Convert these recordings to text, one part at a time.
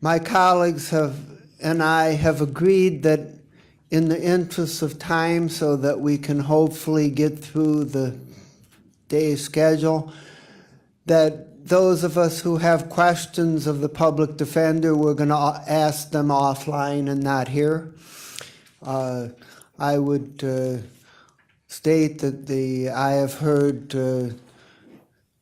my colleagues and I have agreed that in the interest of time, so that we can hopefully get through the day's schedule, that those of us who have questions of the public defender, we're going to ask them offline and not here. I would state that I have heard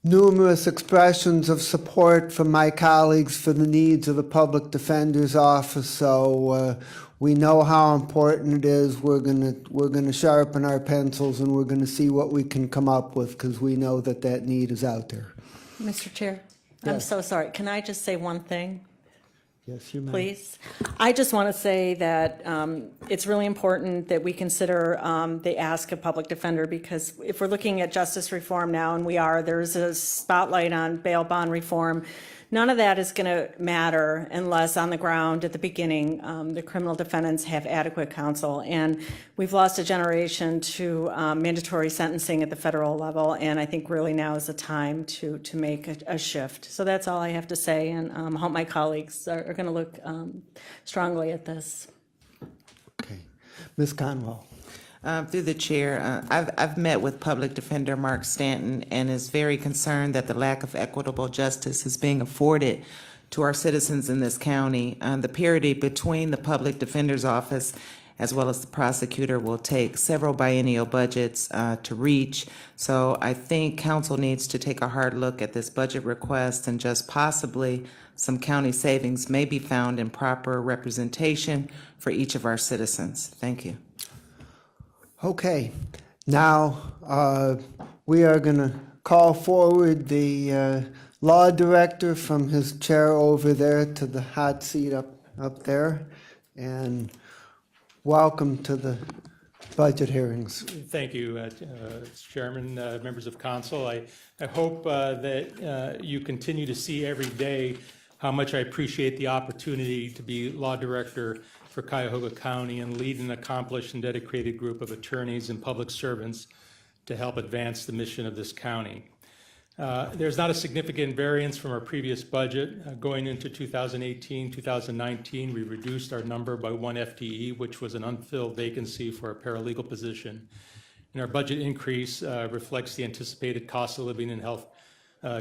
numerous expressions of support from my colleagues for the needs of the public defender's office. So we know how important it is. We're gonna sharpen our pencils, and we're gonna see what we can come up with, because we know that need is out there. Mr. Chair, I'm Yes. so sorry. Can I just say one thing? Yes, you may. Please. I just want to say that it's really important that we consider the ask of public defender, because if we're looking at justice reform now, and there's a spotlight on bail bond reform, none of that is going to matter unless on the ground at the beginning the criminal defendants have adequate counsel. And we've lost a generation to mandatory sentencing at the federal level, and I think really now is the time to make a shift. So that's all I have to say, and I hope my colleagues are going to look strongly at this. Okay. Ms. Conwell. Through the chair, I've met with Public Defender Mark Stanton and is very concerned that the lack of equitable justice is being afforded to our citizens in this county. The parity between the Public Defender's Office as well as the prosecutor will take several biennial budgets to reach. So I think council needs to take a hard look at this budget request, and just possibly some county savings may be found in proper representation for each of our citizens. Thank you. Okay, now we are going to call forward the law director from his chair over there to the hot seat up there, and welcome to the budget hearings. Thank you, Chairman, members of council. I hope that you continue to see every day how much I appreciate the opportunity to be law director for Cuyahoga County and lead an accomplished and dedicated group of attorneys and public servants to help advance the mission of this county. There's not a significant variance from our previous budget. Going into 2018, 2019, we reduced our number by 1 FTE, which was an unfilled vacancy for a paralegal position. And our budget increase reflects the anticipated cost of living and health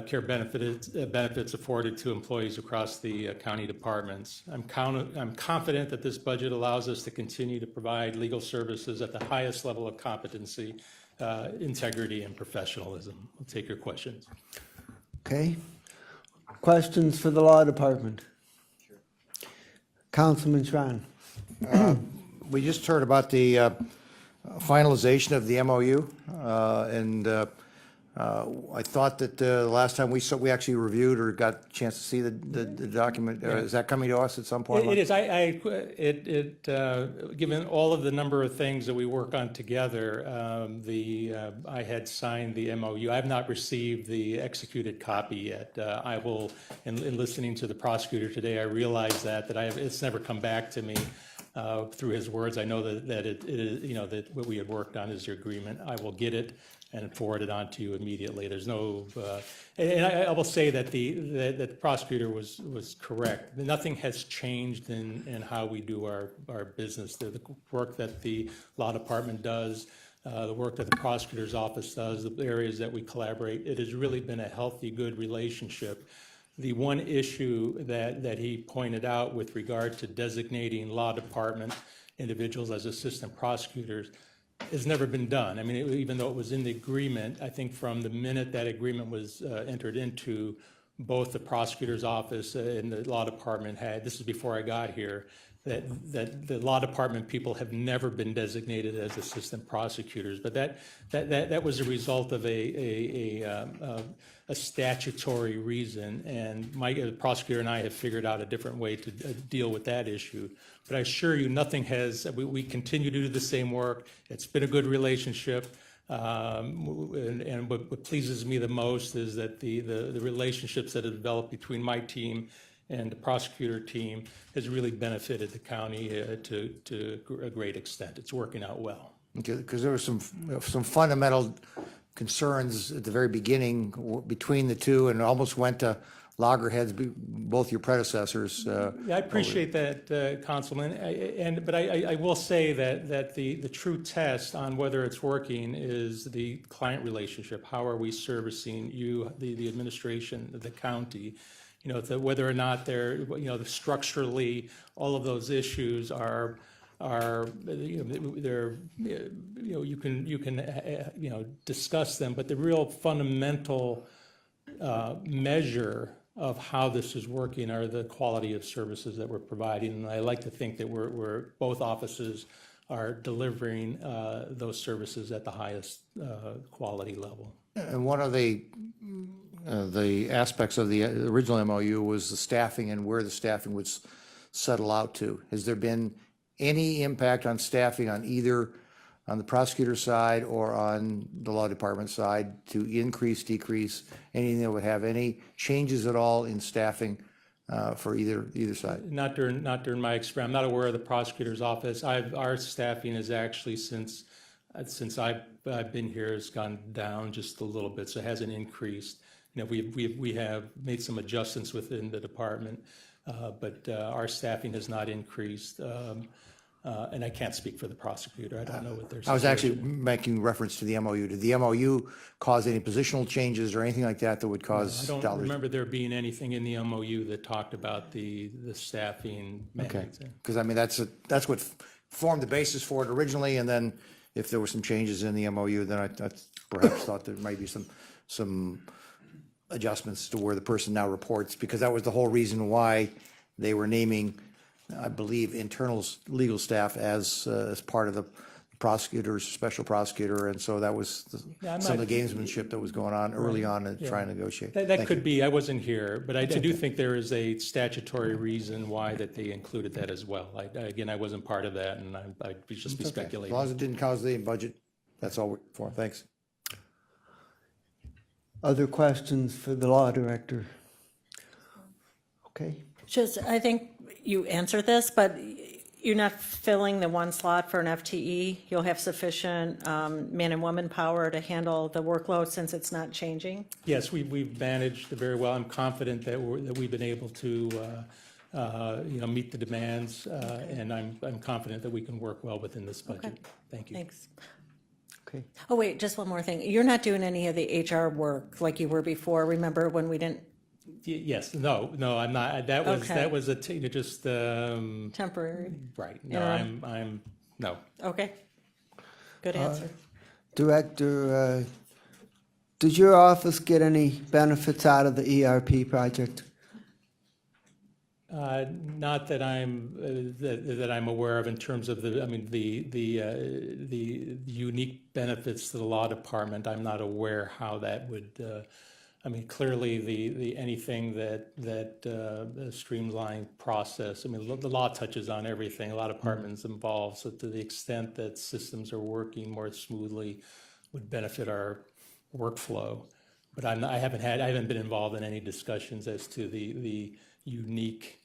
care benefits afforded to employees across the county departments. I'm confident that this budget allows us to continue to provide legal services at the highest level of competency, integrity, and professionalism. I'll take your questions. Okay. Questions for the law department? Sure. Councilman Schran. We just heard about the finalization of the MOU, and I thought that the last time we actually reviewed or got a chance to see the document. Is that coming to us at some point? It is. Given all of the number of things that we work on together, I had signed the MOU. I have not received the executed copy yet. I will, in listening to the prosecutor today, I realized that it's never come back to me. Through his words, I know that it is, that what we had worked on is your agreement. I will get it and forward it on to you immediately. There's no, and I will say that the prosecutor was correct. Nothing has changed in how we do our business. The work that the law department does, the work that the prosecutor's office does, the areas that we collaborate, it has really been a healthy, good relationship. The one issue that he pointed out with regard to designating law department individuals as assistant prosecutors has never been done. I mean, even though it was in the agreement, I think from the minute that agreement was entered into, both the prosecutor's office and the law department this is before I got here, that the law department people have never been designated as assistant prosecutors. But that was a result of a statutory reason, and the prosecutor and I have figured out a different way to deal with that issue. But I assure you, nothing has. We continue to do the same work. It's been a good relationship, and what pleases me the most is that the relationships that have developed between my team and the prosecutor team has really benefited the county to a great extent. It's working out well. Because there were some fundamental concerns at the very beginning between the two, and almost went to loggerheads, both your predecessors. Yeah, I appreciate that, Councilman, but I will say that the true test on whether it's working is the client relationship. How are we servicing you, the administration, the county? You know, whether or not they're, you know, structurally, all of those issues are, you know, they're, you know, you can, you know, discuss them, but the real fundamental measure of how this is working are the quality of services that we're providing. And I like to think that we're both offices are delivering those services at the highest quality level. And one of the aspects of the original MOU was the staffing and where the staffing would settle out to. Has there been any impact on staffing on either on the prosecutor side or on the law department side to increase, decrease, anything that would have any changes at all in staffing for either side? Not during my experience. I'm not aware of the prosecutor's office. Our staffing is actually since I've been here has gone down just a little bit, so it hasn't increased. You know, we have made some adjustments within the department, but our staffing has not increased. And I can't speak for the prosecutor. I don't know what their situation. I was actually making reference to the MOU. Did the MOU cause any positional changes or anything like that that would cause I don't dollars? remember there being anything in the MOU that talked about the staffing Okay, mandates. because I mean, that's what formed the basis for it originally, and then if there were some changes in the MOU, then I perhaps thought there might be some adjustments to where the person now reports, because that was the whole reason why they were naming, I believe, internal legal staff as part of the prosecutor's special prosecutor, and so that was some of the gamesmanship that was going on early on in trying to negotiate. That could be, I wasn't here, but I do think there is a statutory reason why that they included that as well. Again, I wasn't part of that, and I'd just be As speculating. long as it didn't cause the budget, that's all we're for. Thanks. Other questions for the law director? Okay. Just, I think you answered this, but you're not filling the one slot for an FTE. You'll have sufficient man and woman power to handle the workload since it's not changing? Yes, we've managed very well. I'm confident that we've been able to, you know, meet the demands, and I'm confident that we can work well within this budget. Okay. Thank you. Thanks. Okay. Oh, wait, just one more thing. You're not doing any of the HR work like you were before. Remember when we didn't? Yes, no, I'm not. That Okay. was just Temporary? right. No, Interim? no. Okay. Good answer. Director, did your office get any benefits out of the ERP project? Not that I'm aware of in terms of the unique benefits to the law department. I'm not aware how that would. Clearly the anything that streamlined process. The law touches on everything. A lot of departments involved. So to the extent that systems are working more smoothly, would benefit our workflow. But I haven't been involved in any discussions as to the unique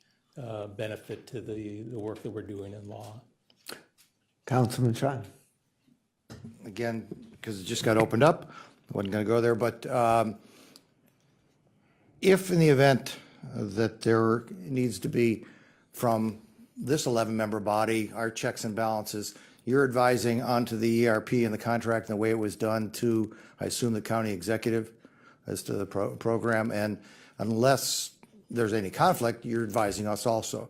benefit to the work that we're doing in law. Councilman Sean. Again, because it just got opened up, I wasn't going to go there, but if in the event that there needs to be, from this 11-member body, our checks and balances, you're advising onto the ERP and the contract and the way it was done to, I assume, the county executive as to the program, and unless there's any conflict, you're advising us also.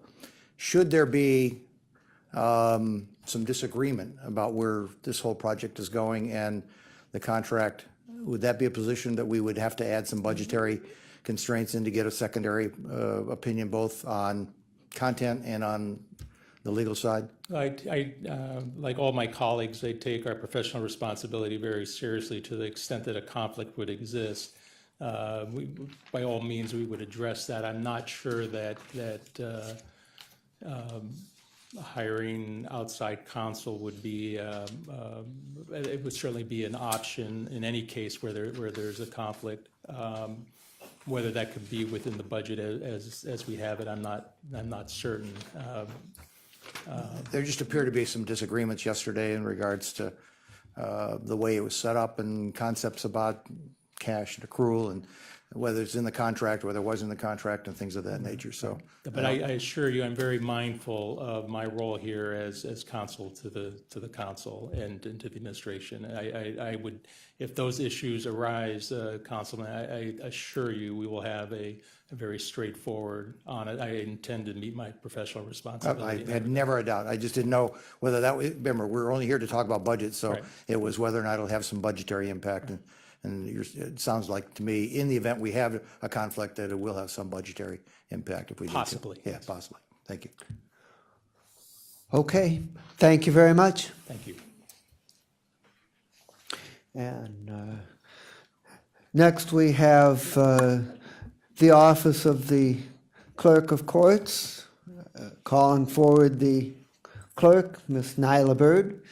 Should there be some disagreement about where this whole project is going and the contract, would that be a position that we would have to add some budgetary constraints in to get a secondary opinion both on content and on the legal side? I like all my colleagues, they take our professional responsibility very seriously to the extent that a conflict would exist. By all means, we would address that. I'm not sure that hiring outside counsel would be, it would certainly be an option in any case where there's a conflict. Whether that could be within the budget as we have it, I'm not certain. There just appeared to be some disagreements yesterday in regards to the way it was set up and concepts about cash and accrual, and whether it's in the contract, whether it was in the contract, and things of that nature, so. But I assure you, I'm very mindful of my role here as counsel to the council and to the administration. I would, if those issues arise, Councilman, I assure you, we will have a very straightforward on it. I intend to meet my professional responsibility. I had never a doubt. I just didn't know whether that, remember, we're only here to talk about budget, so Right. it was whether or not it'll have some budgetary impact. And it sounds like to me, in the event we have a conflict, that it will have some budgetary impact if we need to. Possibly, Yeah, yes. possibly. Thank you. Okay, thank you very much. Thank you. And next we have the Office of the Clerk of Courts, calling forward the clerk, Ms. Nyla Bird.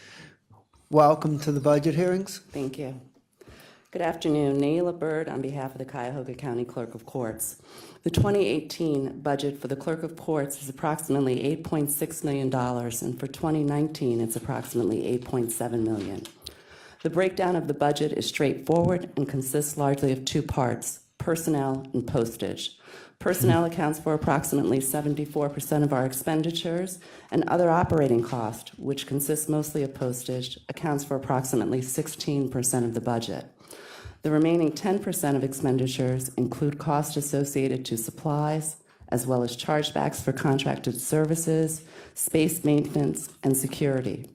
Welcome to the budget hearings. Thank you. Good afternoon. Naila Bird on behalf of the Cuyahoga County Clerk of Courts. The 2018 budget for the Clerk of Courts is approximately $8.6 million, and for 2019, it's approximately $8.7 million. The breakdown of the budget is straightforward and consists largely of two parts: personnel and postage. Personnel accounts for approximately 74% of our expenditures, and other operating cost, which consists mostly of postage, accounts for approximately 16% of the budget. The remaining 10% of expenditures include costs associated to supplies, as well as chargebacks for contracted services, space maintenance, and security.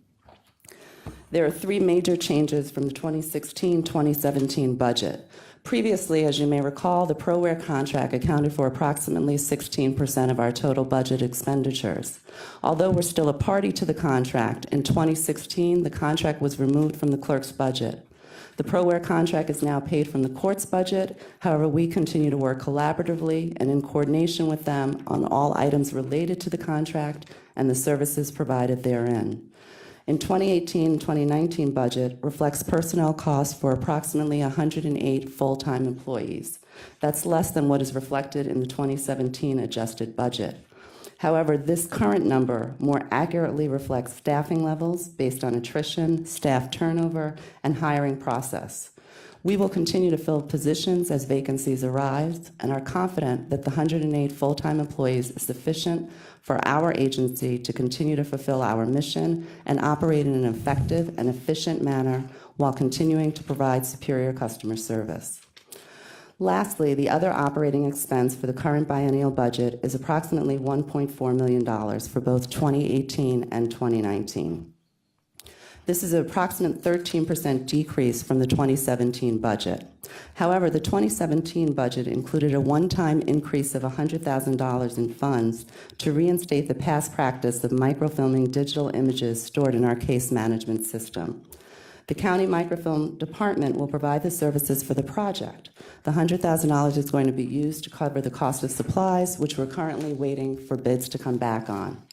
There are three major changes from the 2016-2017 budget. Previously, as you may recall, the ProWare contract accounted for approximately 16% of our total budget expenditures. Although we're still a party to the contract, in 2016, the contract was removed from the clerk's budget. The ProWare contract is now paid from the court's budget. However, we continue to work collaboratively and in coordination with them on all items related to the contract and the services provided therein. In 2018-2019 budget reflects personnel costs for approximately 108 full-time employees. That's less than what is reflected in the 2017 adjusted budget. However, this current number more accurately reflects staffing levels based on attrition, staff turnover, and hiring process. We will continue to fill positions as vacancies arise and are confident that the 108 full-time employees is sufficient for our agency to continue to fulfill our mission and operate in an effective and efficient manner while continuing to provide superior customer service. Lastly, the other operating expense for the current biennial budget is approximately $1.4 million for both 2018 and 2019. This is an approximate 13% decrease from the 2017 budget. However, the 2017 budget included a one-time increase of $100,000 in funds to reinstate the past practice of microfilming digital images stored in our case management system. The county microfilm department will provide the services for the project. The $100,000 is going to be used to cover the cost of supplies, which we're currently waiting for bids to come back on.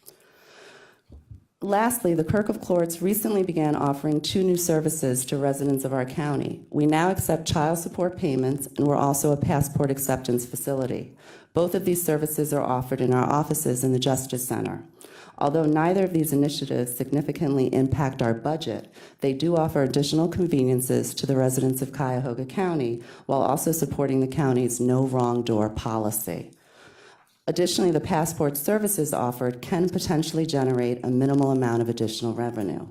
Lastly, the Clerk of Courts recently began offering two new services to residents of our county. We now accept child support payments, and we're also a passport acceptance facility. Both of these services are offered in our offices in the Justice Center. Although neither of these initiatives significantly impact our budget, they do offer additional conveniences to the residents of Cuyahoga County while also supporting the county's no wrong door policy. Additionally, the passport services offered can potentially generate a minimal amount of additional revenue.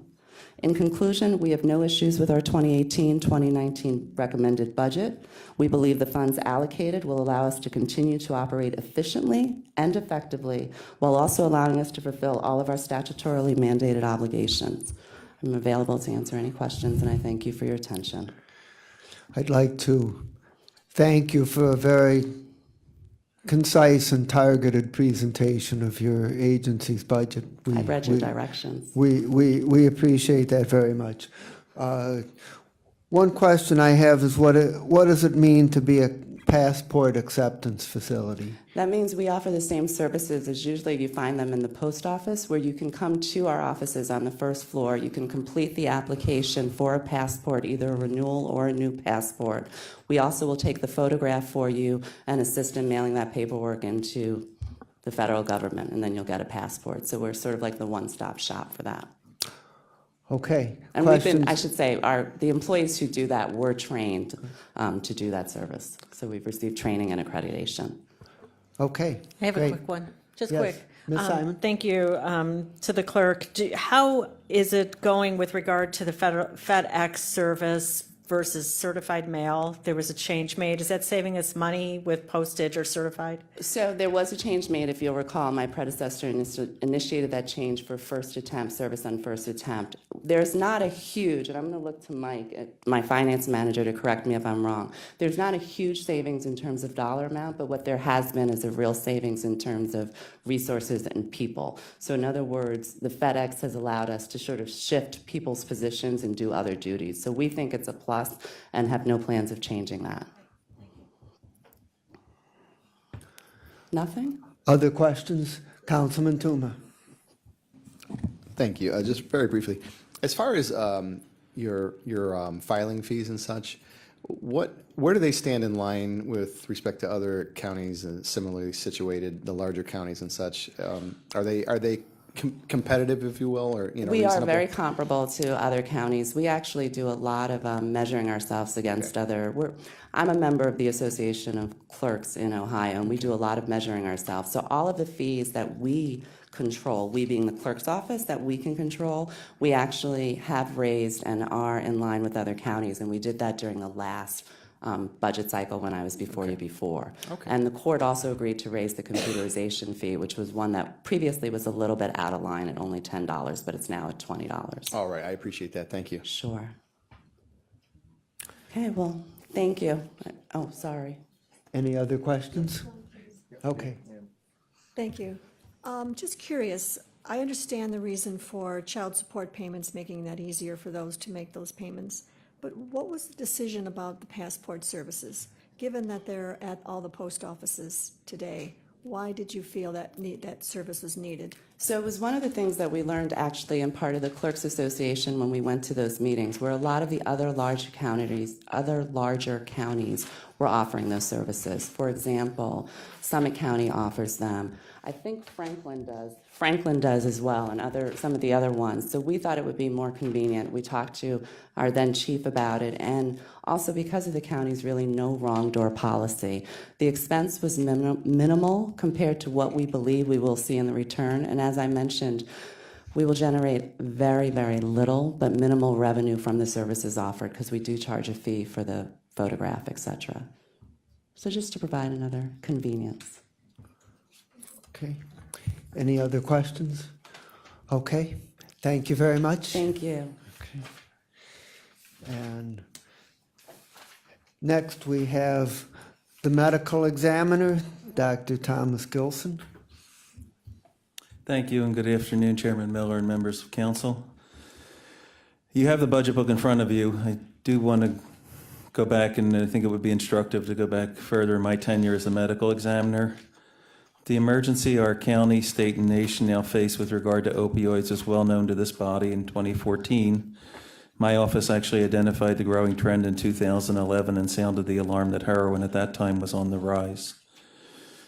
In conclusion, we have no issues with our 2018-2019 recommended budget. We believe the funds allocated will allow us to continue to operate efficiently and effectively while also allowing us to fulfill all of our statutorily mandated obligations. I'm available to answer any questions, and I thank you for your attention. I'd like to thank you for a very concise and targeted presentation of your agency's budget. I read your directions. We appreciate that very much. One question I have is what does it mean to be a passport acceptance facility? That means we offer the same services as usually you find them in the post office, where you can come to our offices on the first floor. You can complete the application for a passport, either a renewal or a new passport. We also will take the photograph for you and assist in mailing that paperwork into the federal government, and then you'll get a passport. So we're sort of like the one-stop shop for that. Okay. And we've been, Questions? I should say, the employees who do that were trained to do that service. So we've received training and accreditation. Okay. I have a great. quick one, just Yes. quick. Ms. Simon? Thank you to the clerk. How is it going with regard to the FedEx service versus certified mail? There was a change made. Is that saving us money with postage or certified? So there was a change made, if you'll recall, my predecessor initiated that change for first attempt, service on first attempt. There's not a huge, and I'm going to look to Mike, my finance manager, to correct me if I'm wrong. There's not a huge savings in terms of dollar amount, but what there has been is a real savings in terms of resources and people. So in other words, the FedEx has allowed us to sort of shift people's positions and do other duties. So we think it's a plus and have no plans of changing that. Nothing? Other questions? Councilman Tuma. Thank you. Just very briefly, as far as your filing fees and such, where do they stand in line with respect to other counties similarly situated, the larger counties and such? Are they competitive, if you will, or We are reasonable? very comparable to other counties. We actually do a lot of measuring ourselves against other. I'm a member of the Association of Clerks in Ohio, and we do a lot of measuring ourselves. So all of the fees that we control, we being the clerk's office, that we can control, we actually have raised and are in line with other counties, and we did that during the last budget cycle when I was before you before. Okay. And the court also agreed to raise the computerization fee, which was one that previously was a little bit out of line at only $10, but it's now at $20. All right, I appreciate that. Thank you. Sure. Okay, well, thank you. Oh, sorry. Any other questions? Okay. Thank you. Just curious, I understand the reason for child support payments, making that easier for those to make those payments. But what was the decision about the passport services? Given that they're at all the post offices today, why did you feel that that service was needed? So it was one of the things that we learned actually in part of the Clerks Association when we went to those meetings, where a lot of the other larger counties were offering those services. For example, Summit County offers them. I think Franklin does. Franklin does as well, and some of the other ones. So we thought it would be more convenient. We talked to our then chief about it, and also because of the county's really no wrong door policy. The expense was minimal compared to what we believe we will see in the return, and as I mentioned, we will generate very, very little but minimal revenue from the services offered because we do charge a fee for the photograph, etc. So just to provide another convenience. Okay. Any other questions? Okay. Thank you very much. Thank you. And next we have the medical examiner, Dr. Thomas Gilson. Thank you, and good afternoon, Chairman Miller and members of council. You have the budget book in front of you. I do want to go back, and I think it would be instructive to go back further in my tenure as a medical examiner. The emergency our county, state, and nation now face with regard to opioids is well known to this body. In 2014, my office actually identified the growing trend in 2011 and sounded the alarm that heroin at that time was on the rise.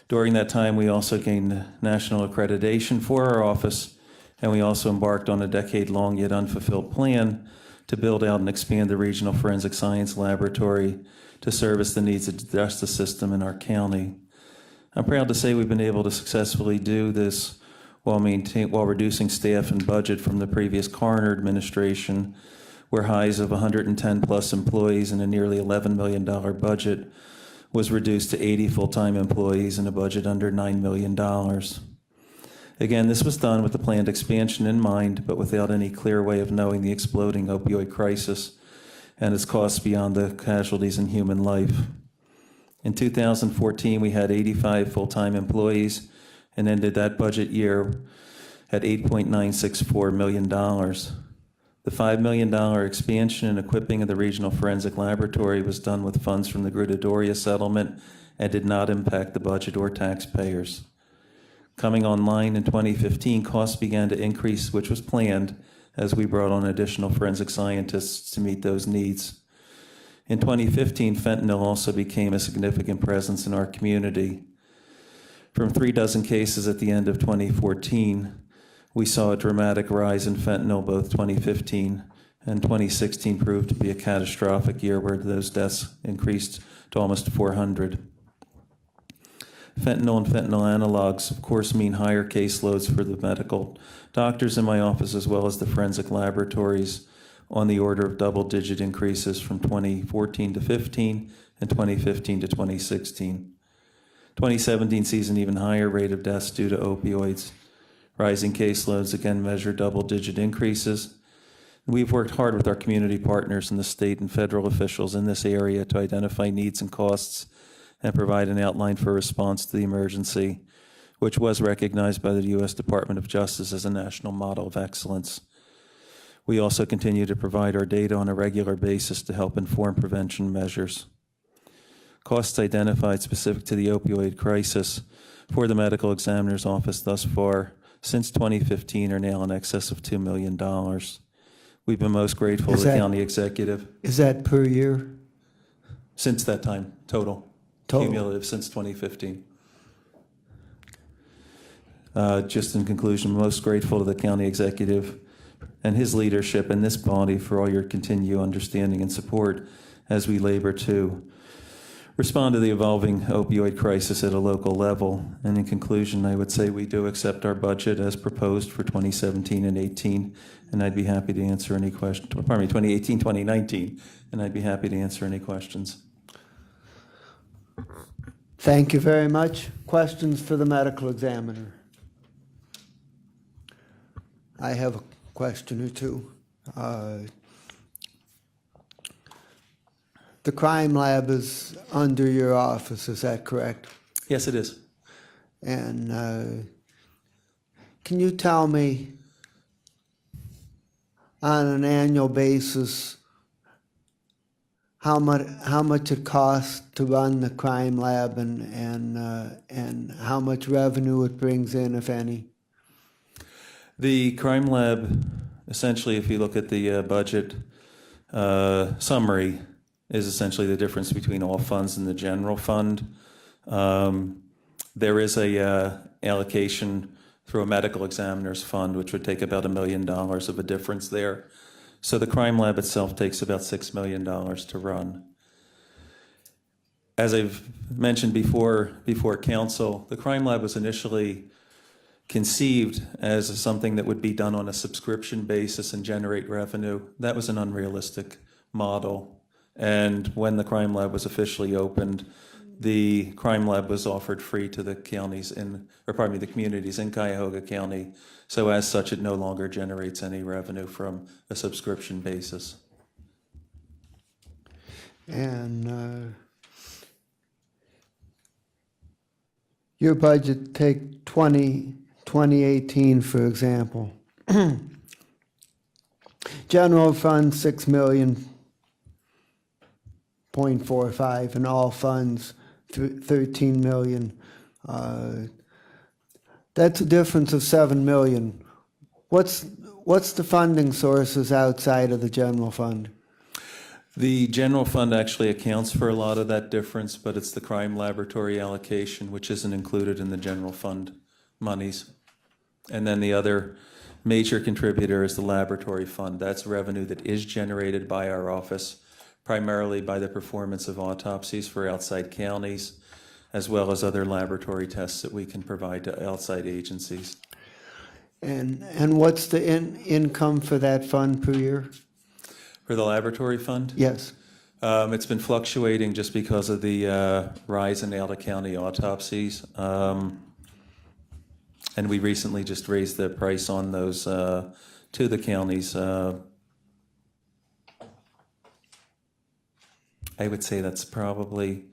During that time, we also gained national accreditation for our office, and we also embarked on a decade-long yet unfulfilled plan to build out and expand the regional forensic science laboratory to service the needs of the justice system in our county. I'm proud to say we've been able to successfully do this while reducing staff and budget from the previous coroner administration, where highs of 110 plus employees and a nearly $11 million budget was reduced to 80 full-time employees and a budget under $9 million. Again, this was done with the planned expansion in mind, but without any clear way of knowing the exploding opioid crisis and its costs beyond the casualties in human life. In 2014, we had 85 full-time employees and ended that budget year at $8.964 million. The $5 million expansion and equipping of the Regional Forensic Laboratory was done with funds from the Grudadoria settlement and did not impact the budget or taxpayers. Coming online in 2015, costs began to increase, which was planned, as we brought on additional forensic scientists to meet those needs. In 2015, fentanyl also became a significant presence in our community. From 36 cases at the end of 2014, We saw a dramatic rise in fentanyl. Both 2015 and 2016 proved to be a catastrophic year where those deaths increased to almost 400. Fentanyl and fentanyl analogs, of course, mean higher caseloads for the medical doctors in my office as well as the forensic laboratories, on the order of double-digit increases from 2014 to 15 and 2015 to 2016. 2017 sees an even higher rate of deaths due to opioids. Rising caseloads again measure double-digit increases. We've worked hard with our community partners and the state and federal officials in this area to identify needs and costs and provide an outline for response to the emergency, which was recognized by the U.S. Department of Justice as a national model of excellence. We also continue to provide our data on a regular basis to help inform prevention measures. Costs identified specific to the opioid crisis for the medical examiner's office thus far since 2015 are now in excess of $2 million. We've been most grateful to the county executive. Is that per year? Since that time, total. Cumulative since 2015. Just in conclusion, most grateful to the county executive and his leadership and this body for all your continued understanding and support as we labor to respond to the evolving opioid crisis at a local level. And in conclusion, I would say we do accept our budget as proposed for 2017 and 18, and I'd be happy to answer any questions, 2018, 2019, and I'd be happy to answer any questions. Thank you very much. Questions for the medical examiner? I have a question or two. The crime lab is under your office, is that correct? Yes, it is. And can you tell me on an annual basis how much it costs to run the crime lab and how much revenue it brings in, if any? The crime lab, essentially, if you look at the budget summary, is essentially the difference between all funds and the general fund. There is a allocation through a medical examiner's fund, which would take about $1 million of a difference there. So the crime lab itself takes about $6 million to run. As I've mentioned before council, the crime lab was initially conceived as something that would be done on a subscription basis and generate revenue. That was an unrealistic model. And when the crime lab was officially opened, the crime lab was offered free to the counties the communities in Cuyahoga County. So as such, it no longer generates any revenue from a subscription basis. And your budget, take 2018, for example. General fund, 6,000,000.45, and all funds, 13 million. That's a difference of 7 million. What's the funding sources outside of the general fund? The general fund actually accounts for a lot of that difference, but it's the crime laboratory allocation, which isn't included in the general fund monies. And then the other major contributor is the laboratory fund. That's revenue that is generated by our office, primarily by the performance of autopsies for outside counties, as well as other laboratory tests that we can provide to outside agencies. And what's the income for that fund per year? For the laboratory fund? Yes. It's been fluctuating just because of the rise in out-of-county autopsies. And we recently just raised the price on those to the counties. I would say that's probably,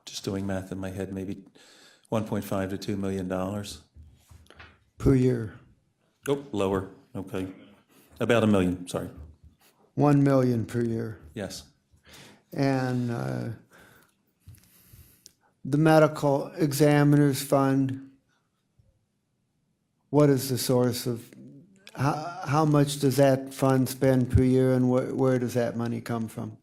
just doing math in my head, maybe $1.5 to $2 million. Per year. Oh, lower. Okay. About $1 million, sorry. 1 million per year. Yes. And the medical examiner's fund, what is the source of, how much does that fund spend per year, and where does that money come from?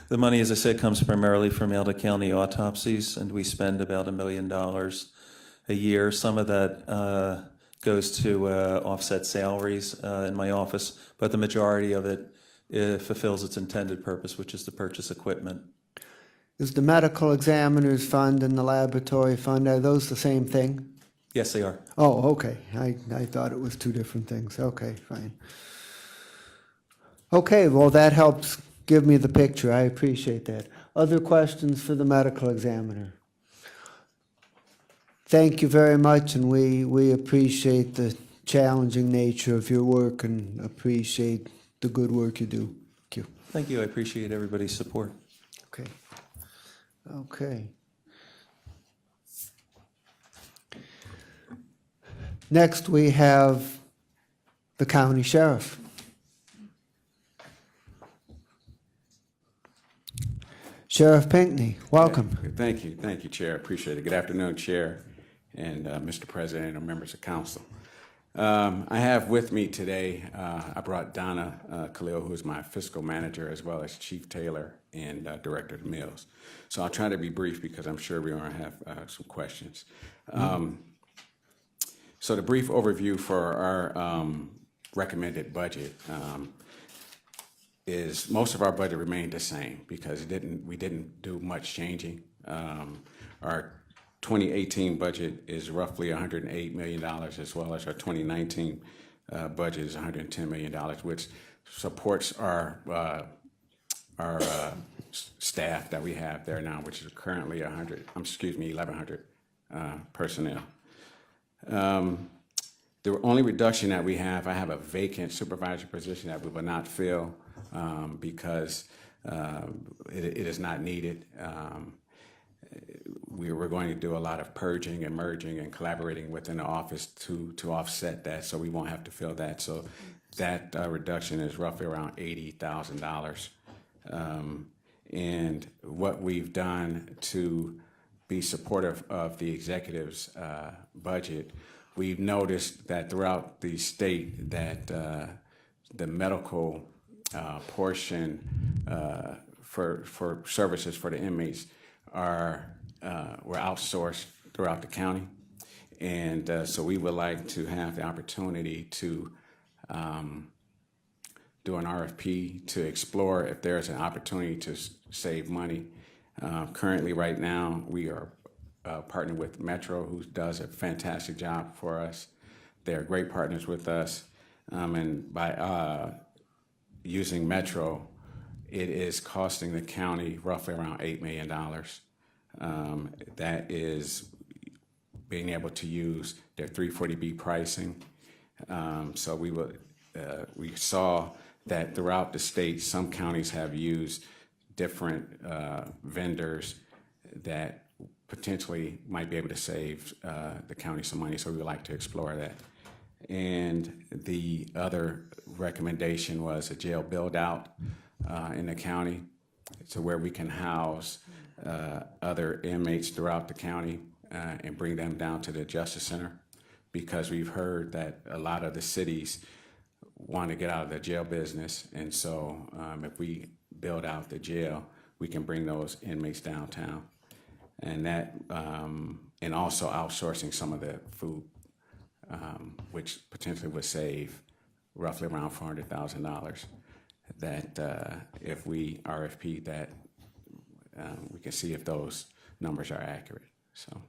The money, as I said, comes primarily from Alta County autopsies, and we spend about $1 million a year. Some of that goes to offset salaries in my office, but the majority of it fulfills its intended purpose, which is to purchase equipment. Is the medical examiner's fund and the laboratory fund, are those the same thing? Yes, they are. Oh, okay. I thought it was two different things. Okay, fine. Okay, well, that helps give me the picture. I appreciate that. Other questions for the medical examiner? Thank you very much, and we appreciate the challenging nature of your work and appreciate the good work you do. Thank you. Thank you. I appreciate everybody's support. Okay. Okay. Next, we have the county sheriff. Sheriff Pinckney, welcome. Thank you, Chair. Appreciate it. Good afternoon, Chair and Mr. President and members of council. I have with me today, I brought Donna Khalil, who is my fiscal manager, as well as Chief Taylor and Director of Mills. So I'll try to be brief because I'm sure we're going to have some questions. So the brief overview for our recommended budget is most of our budget remained the same because we didn't do much changing. Our 2018 budget is roughly $108 million, as well as our 2019 budget is $110 million, which supports our staff that we have there now, which is currently 1,100 personnel. The only reduction that we have, I have a vacant supervisor position that we will not fill because it is not needed. We're going to do a lot of purging and merging and collaborating within the office to offset that, so we won't have to fill that. So that reduction is roughly around $80,000. And what we've done to be supportive of the executive's budget, we've noticed that throughout the state that the medical portion for services for the inmates were outsourced throughout the county. And so we would like to have the opportunity to do an RFP to explore if there's an opportunity to save money. Currently, right now, we are partnered with Metro, who does a fantastic job for us. They're great partners with us. And by using Metro, it is costing the county roughly around $8 million. That is being able to use their 340B pricing. So we saw that throughout the state, some counties have used different vendors that potentially might be able to save the county some money, so we would like to explore that. And the other recommendation was a jail build-out in the county to where we can house other inmates throughout the county and bring them down to the Justice Center, because we've heard that a lot of the cities want to get out of the jail business, and so if we build out the jail, we can bring those inmates downtown. And that, and also outsourcing some of the food, which potentially would save roughly around $400,000. That if we RFP that, we can see if those numbers are accurate. So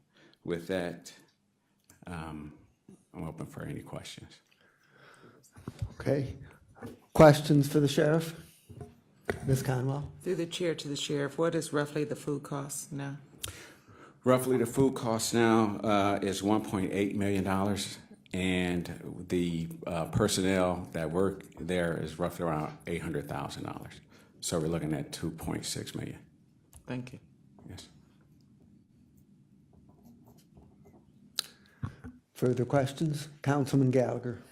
with that, I'm open for any questions. Okay. Questions for the sheriff? Ms. Conwell? Through the chair to the sheriff, what is roughly the food cost now? Roughly the food cost now is $1.8 million, and the personnel that work there is roughly around $800,000. So we're looking at $2.6 million. Thank you. Yes. Further questions? Councilman Gallagher.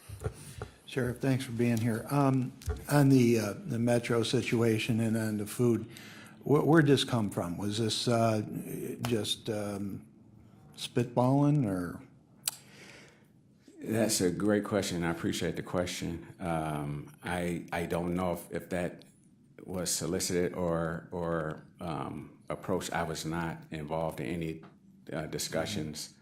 Sheriff, thanks for being here. On the Metro situation and on the food, where'd this come from? Was this just spitballing, or? That's a great question. I appreciate the question. I don't know if that was solicited or approached. I was not involved in any discussions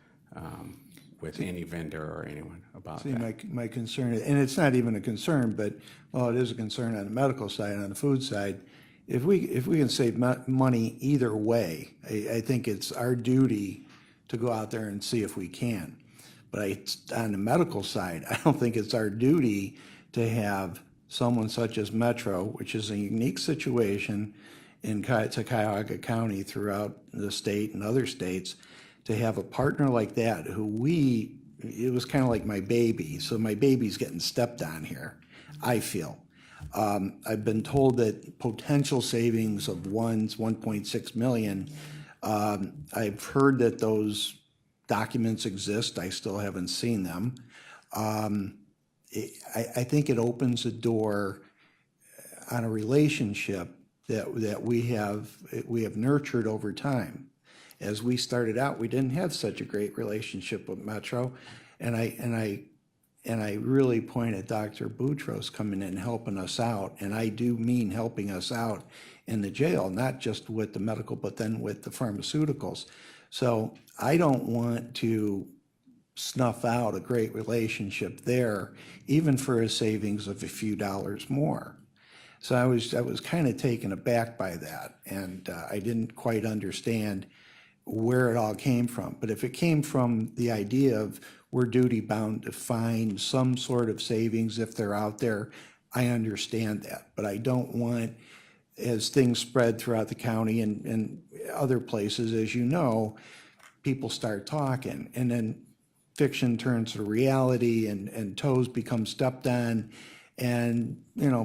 with any vendor or anyone about See, that. my concern, and it's not even a concern, but, well, it is a concern on the medical side, on the food side. If we can save money either way, I think it's our duty to go out there and see if we can. But on the medical side, I don't think it's our duty to have someone such as Metro, which is a unique situation to Cuyahoga County throughout the state and other states, to have a partner like that it was kind of like my baby. So my baby's getting stepped on here, I feel. I've been told that potential savings of 1.6 million. I've heard that those documents exist. I still haven't seen them. I think it opens a door on a relationship that we have nurtured over time. As we started out, we didn't have such a great relationship with Metro, and I really point at Dr. Boutros coming in and helping us out, and I do mean helping us out in the jail, not just with the medical, but then with the pharmaceuticals. So I don't want to snuff out a great relationship there, even for a savings of a few dollars more. So I was kind of taken aback by that, and I didn't quite understand where it all came from. But if it came from the idea of we're duty bound to find some sort of savings if they're out there, I understand that. But I don't want, as things spread throughout the county and other places, as you know, people start talking, and then fiction turns to reality, and toes become stepped on, and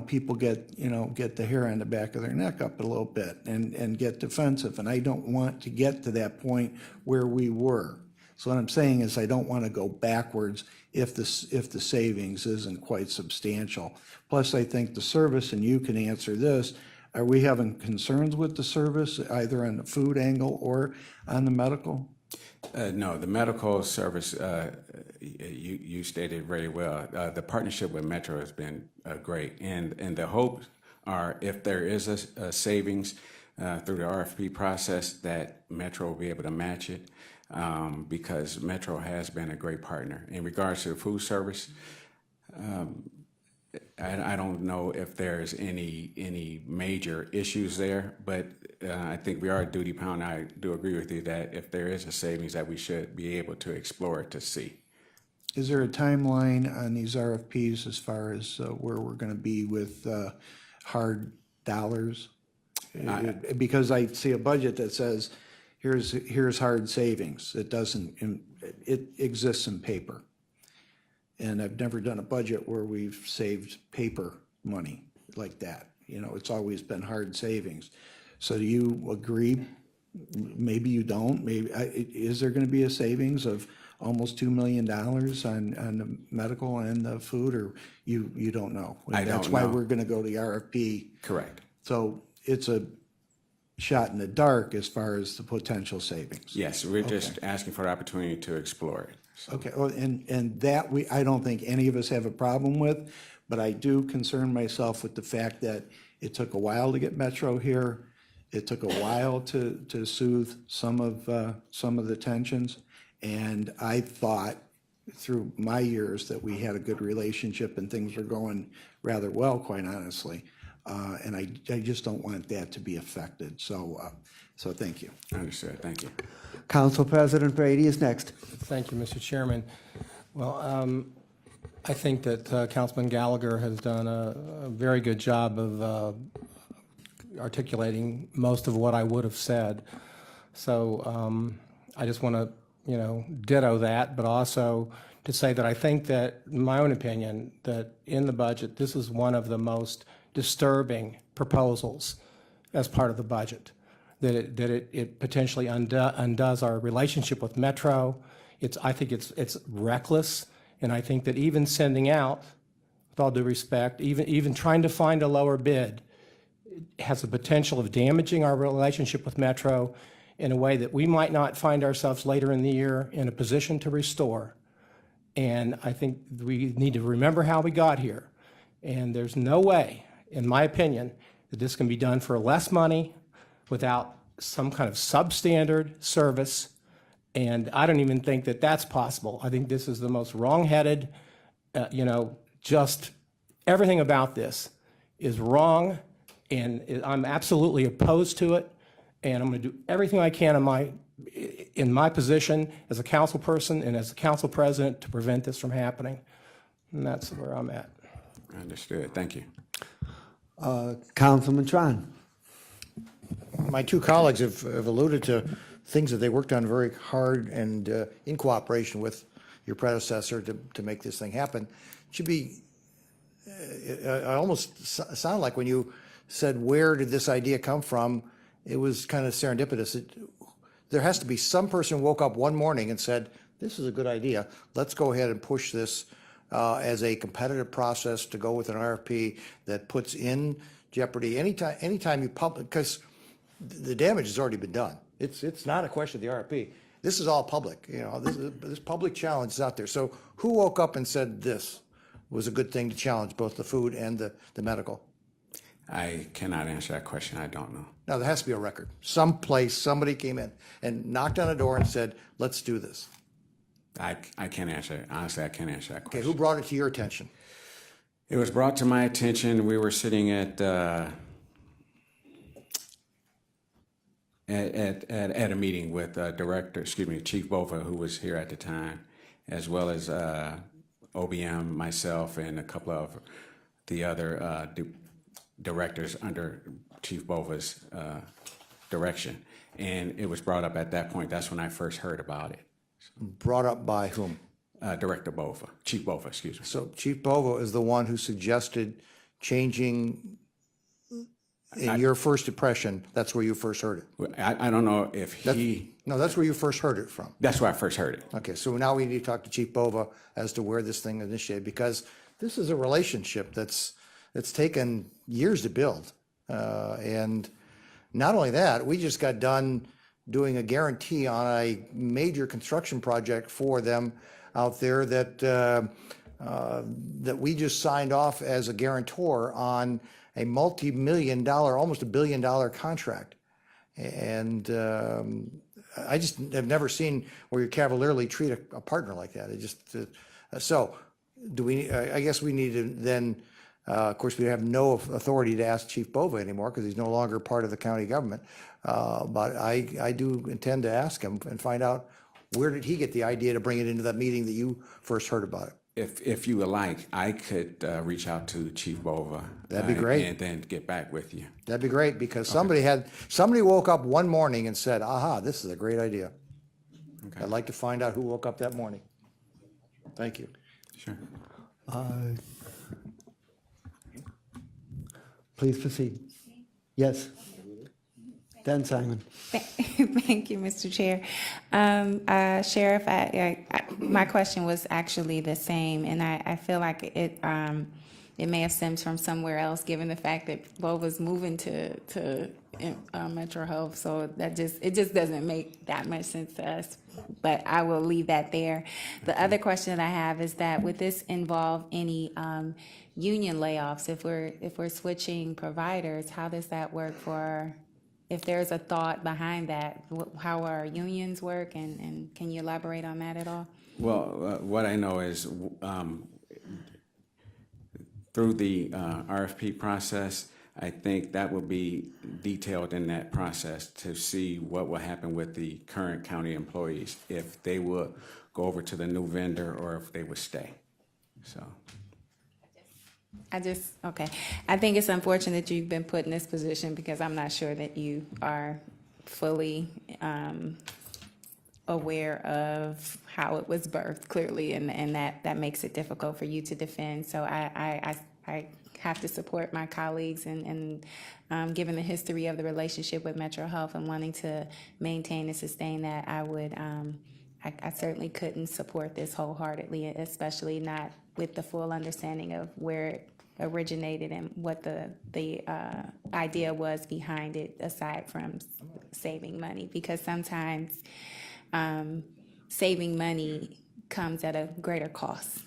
people get the hair on the back of their neck up a little bit and get defensive, and I don't want to get to that point where we were. So what I'm saying is I don't want to go backwards if the savings isn't quite substantial. Plus, I think the service, and you can answer this, are we having concerns with the service either on the food angle or on the medical? No, the medical service, you stated very well. The partnership with Metro has been great, and the hopes are if there is a savings through the RFP process, that Metro will be able to match it, because Metro has been a great partner. In regards to the food service, I don't know if there's any major issues there, but I think we are duty bound. I do agree with you that if there is a savings, that we should be able to explore it to see. Is there a timeline on these RFPs as far as where we're going to be with hard dollars? Because I see a budget that says, here's hard savings. It doesn't, it exists in paper. And I've never done a budget where we've saved paper money like that. It's always been hard savings. So do you agree? Maybe you don't. Maybe is there going to be a savings of almost $2 million on the medical and the food, or you don't know? I don't know. That's why we're going to go to the RFP. Correct. So it's a shot in the dark as far as the potential savings. Yes, we're just asking for the opportunity to explore it. So. Okay, well, and that I don't think any of us have a problem with, but I do concern myself with the fact that it took a while to get Metro here. It took a while to soothe some of the tensions, and I thought through my years that we had a good relationship and things were going rather well, quite honestly. And I just don't want that to be affected. So thank you. Understood. Thank you. Council President Brady is next. Thank you, Mr. Chairman. Well, I think that Councilman Gallagher has done a very good job of articulating most of what I would have said. So I just want to, ditto that, but also to say that I think that, in my own opinion, that in the budget, this is one of the most disturbing proposals as part of the budget. That it potentially undoes our relationship with Metro. I think it's reckless, and I think that even sending out, with all due respect, even trying to find a lower bid, has the potential of damaging our relationship with Metro in a way that we might not find ourselves later in the year in a position to restore. And I think we need to remember how we got here. And there's no way, in my opinion, that this can be done for less money without some kind of substandard service. And I don't even think that that's possible. I think this is the most wrong-headed, just everything about this is wrong, and I'm absolutely opposed to it. And I'm going to do everything I can in my position as a council person and as a council president to prevent this from happening. And that's where I'm at. Understood. Thank you. Councilman Tron. My two colleagues have alluded to things that they worked on very hard and in cooperation with your predecessor to make this thing happen. It should be, I almost sound like when you said, where did this idea come from? It was kind of serendipitous. There has to be some person who woke up one morning and said, this is a good idea. Let's go ahead and push this as a competitive process to go with an RFP that puts in jeopardy anytime you public, because the damage has already been done. It's not a question of the RFP. This is all public. This public challenge is out there. So who woke up and said this was a good thing to challenge both the food and the medical? I cannot answer that question. I don't know. Now, there has to be a record. Someplace, somebody came in and knocked on a door and said, let's do this. I can't answer it. Honestly, I can't answer that Okay, question. who brought it to your attention? It was brought to my attention. We were sitting at a meeting with Chief Bova, who was here at the time, as well as OBM, myself, and a couple of the other directors under Chief Bova's direction. And it was brought up at that point. That's when I first heard about it. Brought up by whom? Director Bova, Chief Bova, excuse me. So Chief Bova is the one who suggested changing, in your first impression, that's where you first heard it. I don't know if he... No, that's where you first heard it from. That's where I first heard it. Okay, so now we need to talk to Chief Bova as to where this thing initiated, because this is a relationship that's taken years to build. And not only that, we just got done doing a guarantee on a major construction project for them out there that we just signed off as a guarantor on a multi-million dollar, almost $1 billion contract. And I just have never seen where you cavalierly treat a partner like that. It just, so do we, I guess we need to then, of course, we have no authority to ask Chief Bova anymore because he's no longer part of the county government. But I do intend to ask him and find out where did he get the idea to bring it into that meeting that you first heard about it. If you would like, I could reach out to Chief Bova. That'd be great. And then get back with you. That'd be great because somebody woke up one morning and said, aha, this is a great idea. Okay. I'd like to find out who woke up that morning. Thank you. Sure. Please proceed. Yes. Dan Simon. Thank you, Mr. Chair. Sheriff, my question was actually the same, and I feel like it may have stemmed from somewhere else, given the fact that Bova's moving to Metro Health, so it just doesn't make that much sense to us. But I will leave that there. The other question that I have is that would this involve any union layoffs? If we're switching providers, how does that work for? If there's a thought behind that, how our unions work, and can you elaborate on that at all? Well, what I know is through the RFP process, I think that will be detailed in that process to see what will happen with the current county employees, if they will go over to the new vendor or if they would stay. So. Okay. I think it's unfortunate that you've been put in this position because I'm not sure that you are fully aware of how it was birthed, clearly, and that makes it difficult for you to defend. So I have to support my colleagues and given the history of the relationship with Metro Health and wanting to maintain and sustain that, I certainly couldn't support this wholeheartedly, especially not with the full understanding of where it originated and what the idea was behind it, aside from saving money. Because sometimes saving money comes at a greater cost.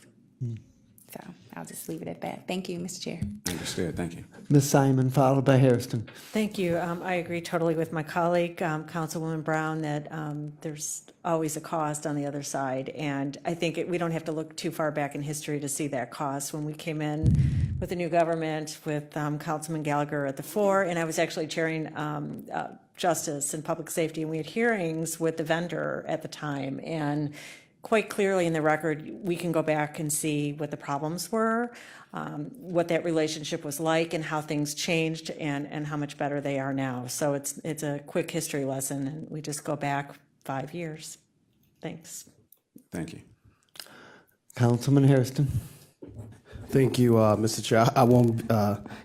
So I'll just leave it at that. Thank you, Mr. Chair. Understood, thank you. Ms. Simon, followed by Hairston. Thank you. I agree totally with my colleague, Councilwoman Brown, that there's always a cost on the other side. And I think we don't have to look too far back in history to see that cost. When we came in with the new government, with Councilman Gallagher at the fore, and I was actually chairing Justice and Public Safety, and we had hearings with the vendor at the time. And quite clearly in the record, we can go back and see what the problems were, what that relationship was like, and how things changed, and how much better they are now. So it's a quick history lesson, and we just go back 5 years. Thanks. Thank you. Councilman Hairston. Thank you, Mr. Chair. I won't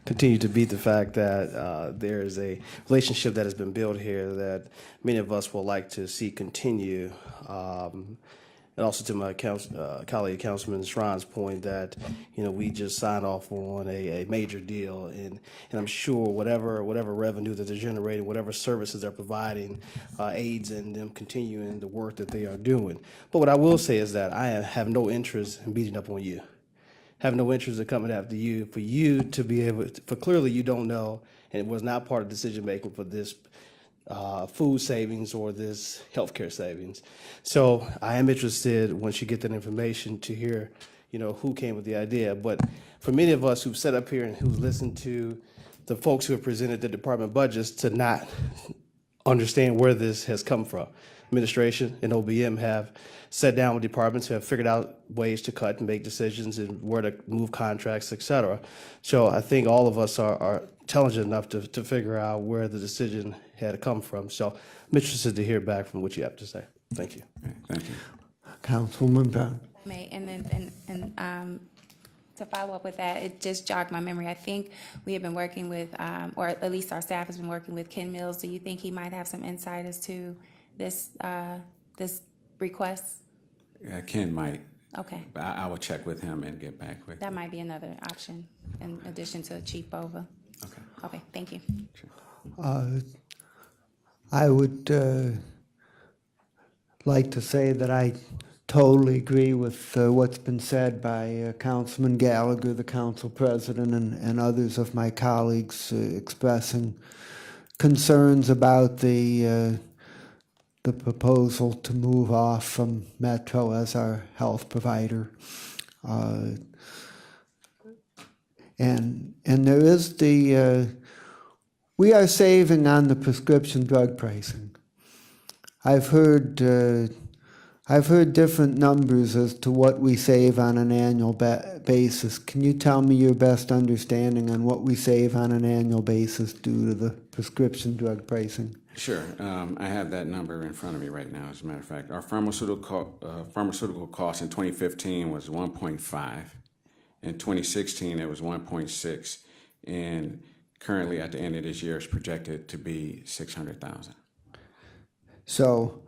continue to beat the fact that there is a relationship that has been built here that many of us will like to see continue. And also to my colleague, Councilman Schron's point that, we just signed off on a major deal, and I'm sure whatever revenue that they're generating, whatever services they're providing, aids in them continuing the work that they are doing. But what I will say is that I have no interest in beating up on you. Have no interest in coming after you, for you to be able to, for clearly you don't know, and it was not part of decision making for this food savings or this healthcare savings. So I am interested, once you get that information, to hear, who came with the idea. But for many of us who've sat up here and who've listened to the folks who have presented the department budgets to not understand where this has come from. Administration and OBM have sat down with departments who have figured out ways to cut and make decisions and where to move contracts, et cetera. So I think all of us are intelligent enough to figure out where the decision had come from. So I'm interested to hear back from what you have to say. Thank you. Thank you. Councilwoman Brown. To follow up with that, it just jogged my memory. I think we have been working with, or at least our staff has been working with Ken Mills. Do you think he might have some insight as to this request? Ken might. Okay. But I will check with him and get back with you. That might be another option in addition to Chief Bova. Okay. Okay, thank you. I would like to say that I totally agree with what's been said by Councilman Gallagher, the council president, and others of my colleagues expressing concerns about the proposal to move off from Metro as our health provider. And there is we are saving on the prescription drug pricing. I've heard different numbers as to what we save on an annual basis. Can you tell me your best understanding on what we save on an annual basis due to the prescription drug pricing? Sure. I have that number in front of me right now, as a matter of fact. Our pharmaceutical cost in 2015 was 1.5. In 2016, it was 1.6. And currently, at the end of this year, it's projected to be 600,000. So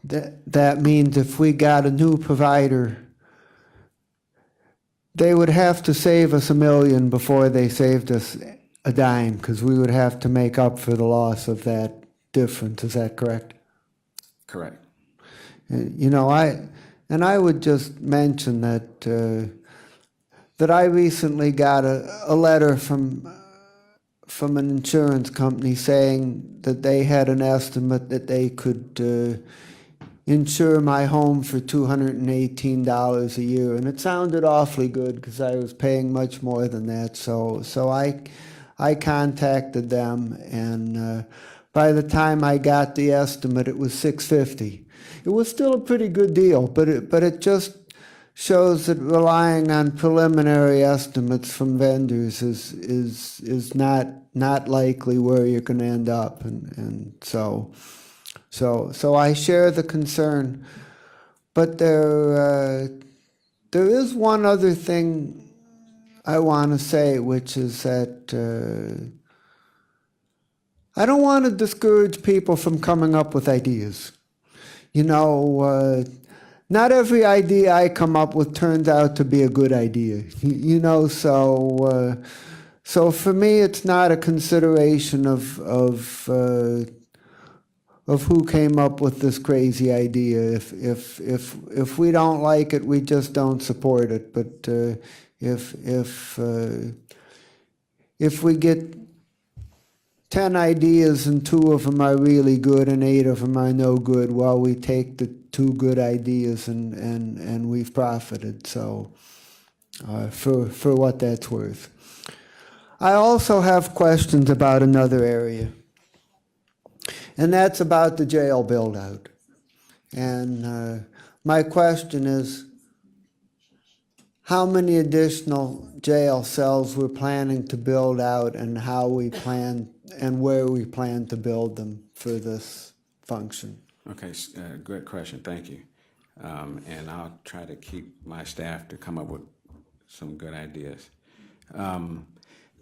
that means if we got a new provider, they would have to save us $1 million before they saved us a dime, because we would have to make up for the loss of that difference. Is that correct? Correct. I would just mention that that I recently got a letter from an insurance company saying that they had an estimate that they could insure my home for $218 a year, and it sounded awfully good because I was paying much more than that. So I contacted them, and by the time I got the estimate, it was $650. It was still a pretty good deal, but it just shows that relying on preliminary estimates from vendors is not likely where you're going to end up, and so I share the concern, but there is one other thing I want to say, which is that I don't want to discourage people from coming up with ideas. Not every idea I come up with turns out to be a good idea. So for me, it's not a consideration of who came up with this crazy idea. If we don't like it, we just don't support it. But If we get 10 ideas and 2 of them are really good and 8 of them are no good, well, we take the 2 good ideas and we've profited. So for what that's worth. I also have questions about another area, and that's about the jail build-out. And my question is, how many additional jail cells we're planning to build out, and how we plan and where we plan to build them for this function? Okay, good question, thank you. And I'll try to keep my staff to come up with some good ideas.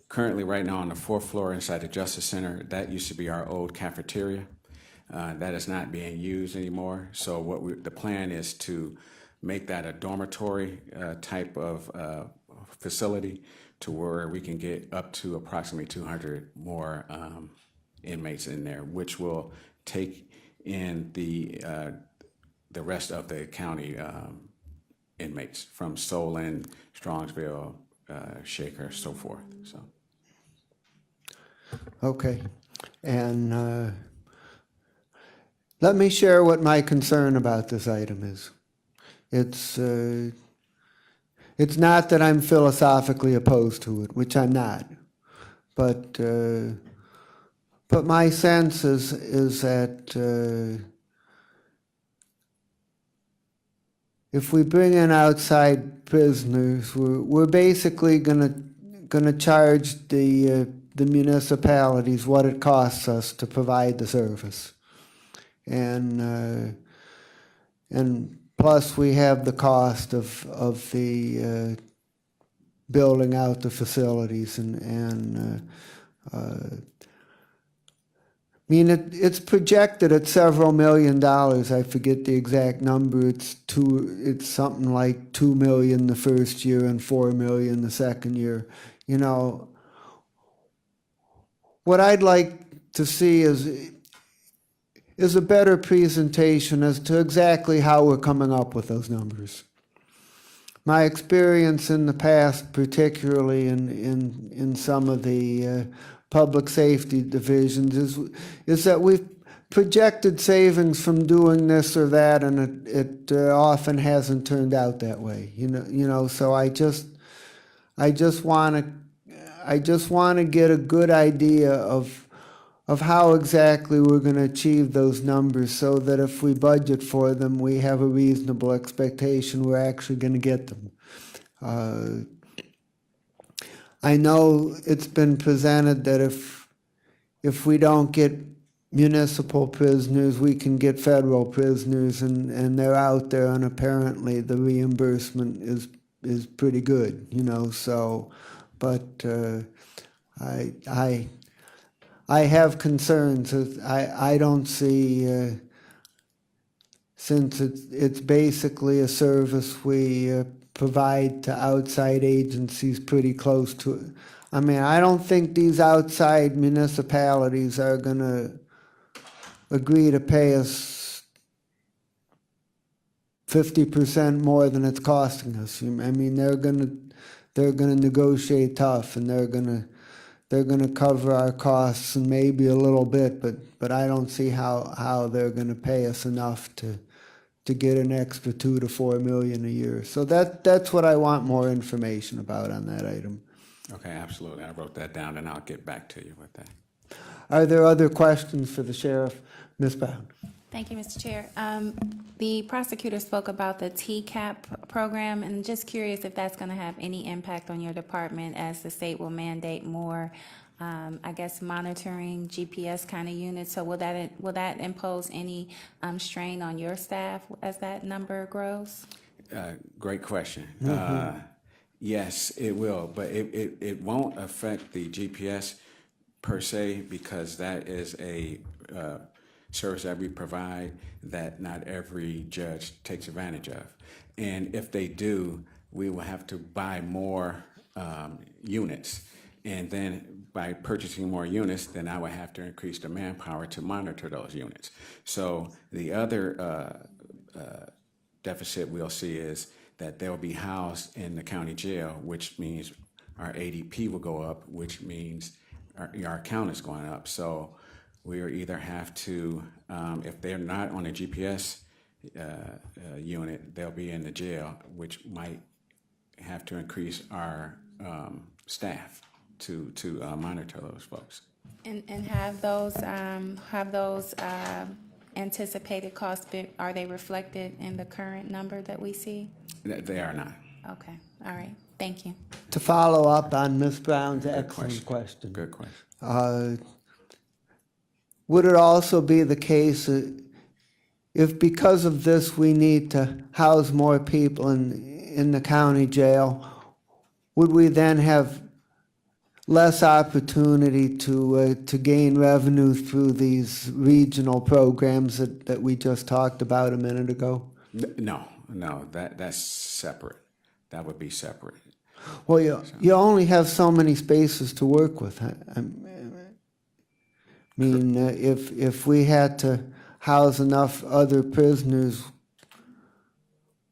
Currently, right now on the 4th floor inside the Justice Center, that used to be our old cafeteria. That is not being used anymore. So the plan is to make that a dormitory type of facility, to where we can get up to approximately 200 more inmates in there, which will take in the rest of the county inmates from Solon, Strongsville, Shaker, so forth. So. Okay, and let me share what my concern about this item is. It's not that I'm philosophically opposed to it, which I'm not, but my sense is that if we bring in outside prisoners, we're basically gonna charge the municipalities what it costs us to provide the service, and plus we have the cost of the building out the facilities and I mean, it's projected at several $1 million. I forget the exact number. It's something like $2 million the first year and $4 million the second year. You know, what I'd like to see is a better presentation as to exactly how we're coming up with those numbers. My experience in the past, particularly in some of the public safety divisions, is that we've projected savings from doing this or that, and it often hasn't turned out that way. You know. So I just want to get a good idea of how exactly we're going to achieve those numbers, so that if we budget for them, we have a reasonable expectation we're actually going to get them. I know it's been presented that if we don't get municipal prisoners, we can get federal prisoners, and they're out there, and apparently the reimbursement is pretty good, you know. So, but I have concerns. I don't see, since it's basically a service we provide to outside agencies pretty close to it. I mean, I don't think these outside municipalities are going to agree to pay us 50% more than it's costing us. I mean, they're going to negotiate tough, and they're going to cover our costs and maybe a little bit, but I don't see how they're going to pay us enough to get an extra $2 to $4 million a year. So that's what I want more information about on that item. Okay, absolutely. I wrote that down, and I'll get back to you with that. Are there other questions for the sheriff? Ms. Brown. Thank you, Mr. Chair. The prosecutor spoke about the TCAP program, and just curious if that's going to have any impact on your department, as the state will mandate more, I guess, monitoring GPS kind of units. So will that impose any strain on your staff as that number grows? Great question. Mm-hmm. Yes, it will, but it won't affect the GPS per se, because that is a service that we provide that not every judge takes advantage of. And if they do, we will have to buy more units. And then by purchasing more units, then I would have to increase the manpower to monitor those units. So the other deficit we'll see is that they'll be housed in the county jail, which means our ADP will go up, which means our count is going up. So we either have to, if they're not on a GPS unit, they'll be in the jail, which might have to increase our staff to monitor those folks. And have those anticipated costs are they reflected in the current number that we see? They are not. Okay, all right, thank you. To follow up on Ms. Brown's excellent question. Good question. Would it also be the case if because of this we need to house more people in the county jail, would we then have less opportunity to gain revenue through these regional programs that we just talked about a minute ago? No, that's separate. That would be separate. Well, you only have so many spaces to work with. I mean, if we had to house enough other prisoners,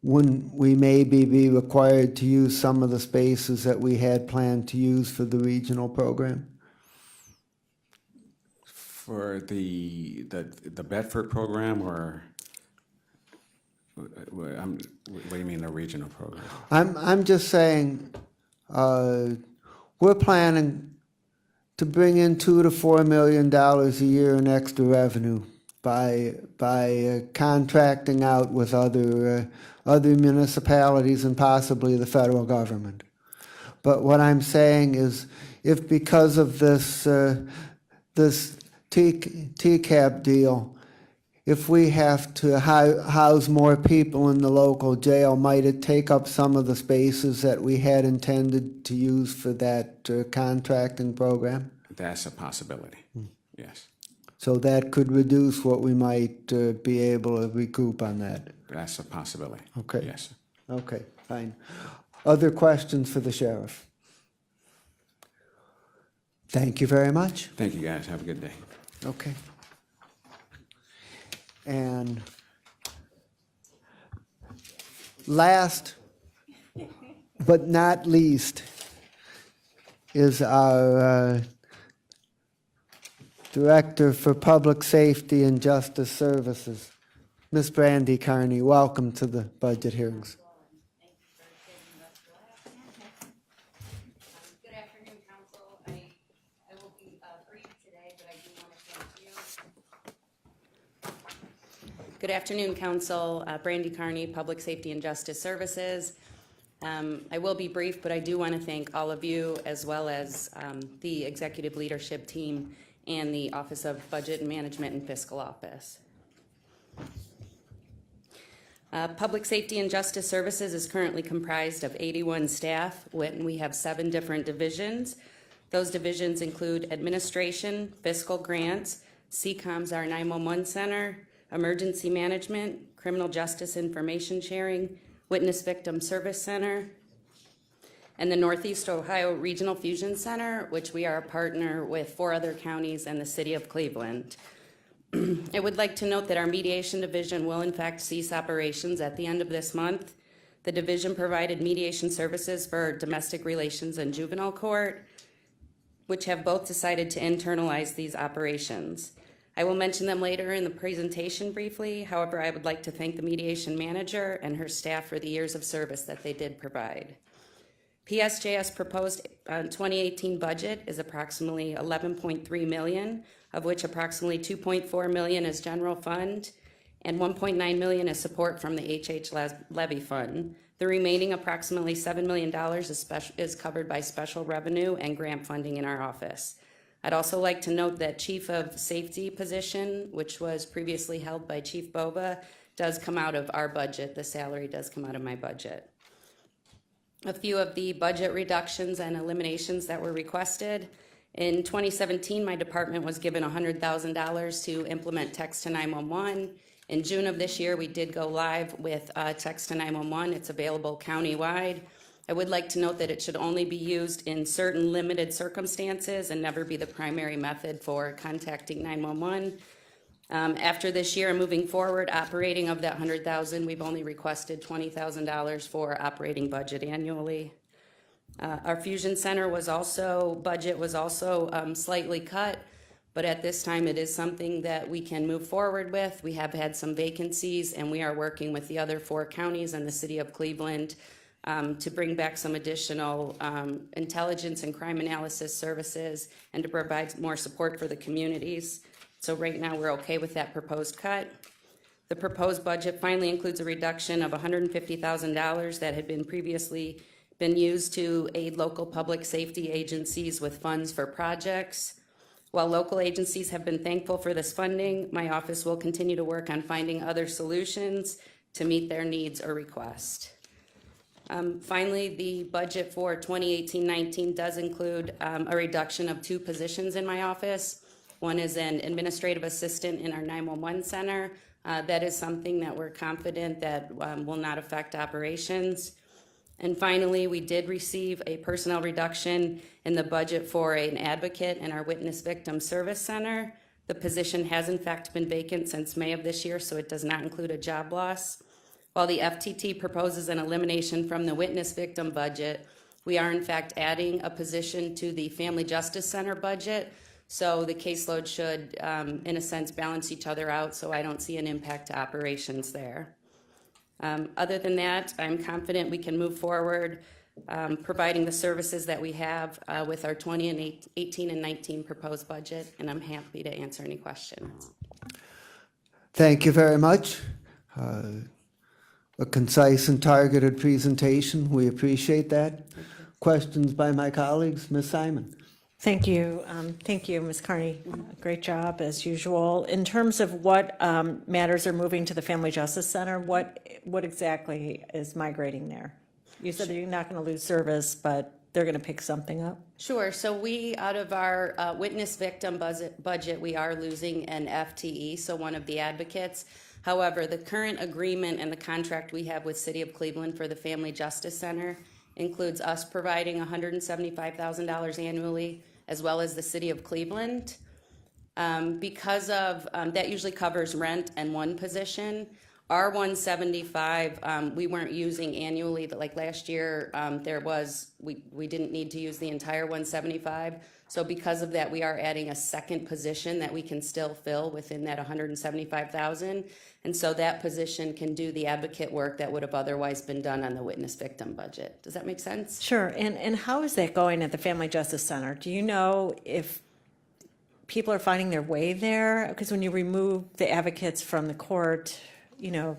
wouldn't we maybe be required to use some of the spaces that we had planned to use for the regional program? For the Bedford program, or what do you mean the regional program? I'm just saying, we're planning to bring in $2 to $4 million a year in extra revenue by contracting out with other municipalities and possibly the federal government. But what I'm saying is, if because of this TCAP deal, if we have to house more people in the local jail, might it take up some of the spaces that we had intended to use for that contracting program? That's a possibility. Yes. So that could reduce what we might be able to recoup on that. That's a possibility. Okay. Yes. Okay, fine. Other questions for the sheriff? Thank you very much. Thank you, guys. Have a good day. Okay. And last but not least is our Director for Public Safety and Justice Services, Ms. Brandy Carney. Welcome to the budget hearings. Good afternoon, Council. I will be brief today, but I do want to thank you. Good afternoon, Council. Brandy Carney, Public Safety and Justice Services. I will be brief, but I do want to thank all of you, as well as the executive leadership team and the Office of Budget and Management and Fiscal Office. Public Safety and Justice Services is currently comprised of 81 staff, and we have 7 different divisions. Those divisions include administration, fiscal grants, CCOM's our 911 center, emergency management, criminal justice information sharing, witness victim service center, and the Northeast Ohio Regional Fusion Center, which we are a partner with 4 other counties and the city of Cleveland. I would like to note that our mediation division will in fact cease operations at the end of this month. The division provided mediation services for domestic relations and juvenile court, which have both decided to internalize these operations. I will mention them later in the presentation briefly. However, I would like to thank the mediation manager and her staff for the years of service that they did provide. PSJS proposed 2018 budget is approximately $11.3 million, of which approximately $2.4 million is general fund and $1.9 million is support from the HH levy fund. The remaining approximately $7 million is covered by special revenue and grant funding in our office. I'd also like to note that Chief of Safety position, which was previously held by Chief Bova, does come out of our budget. The salary does come out of my budget. A few of the budget reductions and eliminations that were requested. In 2017, my department was given $100,000 to implement text to 911. In June of this year, we did go live with text to 911. It's available countywide. I would like to note that it should only be used in certain limited circumstances and never be the primary method for contacting 911. After this year and moving forward, operating of that 100,000, we've only requested $20,000 for operating budget annually. Our fusion center budget was also slightly cut, but at this time it is something that we can move forward with. We have had some vacancies and we are working with the other 4 counties and the city of Cleveland to bring back some additional intelligence and crime analysis services and to provide more support for the communities. So right now we're okay with that proposed cut. The proposed budget finally includes a reduction of $150,000 that had been previously been used to aid local public safety agencies with funds for projects. While local agencies have been thankful for this funding, my office will continue to work on finding other solutions to meet their needs or requests. Finally, the budget for 2018-19 does include a reduction of 2 positions in my office. One is an administrative assistant in our 911 center. That is something that we're confident that will not affect operations. And finally, we did receive a personnel reduction in the budget for an advocate in our Witness Victim Service Center. The position has in fact been vacant since May of this year, so it does not include a job loss. While the FTT proposes an elimination from the Witness Victim budget, we are in fact adding a position to the Family Justice Center budget. So the caseload should, in a sense, balance each other out, so I don't see an impact to operations there. Other than that, I'm confident we can move forward providing the services that we have with our 2018 and 19 proposed budget, and I'm happy to answer any questions. Thank you very much. A concise and targeted presentation. We appreciate that. Questions by my colleagues? Ms. Simon. Thank you. Thank you, Ms. Carney. Great job, as usual. In terms of what matters are moving to the Family Justice Center, what exactly is migrating there? You said that you're not going to lose service, but they're going to pick something up? Sure. So we, out of our witness victim budget, we are losing an FTE, so one of the advocates. However, the current agreement and the contract we have with City of Cleveland for the Family Justice Center includes us providing $175,000 annually, as well as the City of Cleveland. Because of, that usually covers rent and one position. Our 175, we weren't using annually, but like last year, we didn't need to use the entire 175. So because of that, we are adding a second position that we can still fill within that 175,000. And so that position can do the advocate work that would have otherwise been done on the witness victim budget. Does that make sense? Sure. And how is that going at the Family Justice Center? Do you know if people are finding their way there? Because when you remove the advocates from the court, you know,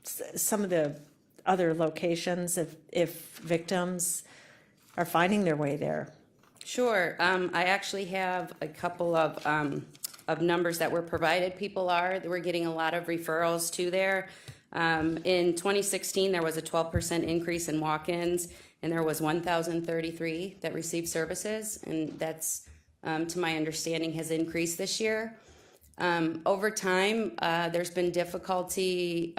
some of the other locations, if victims are finding their way there. Sure. I actually have a couple of numbers that were provided. We're getting a lot of referrals to there. In 2016, there was a 12% increase in walk-ins, and there was 1,033 that received services, and that's, to my understanding, has increased this year. Over time, there's been difficulty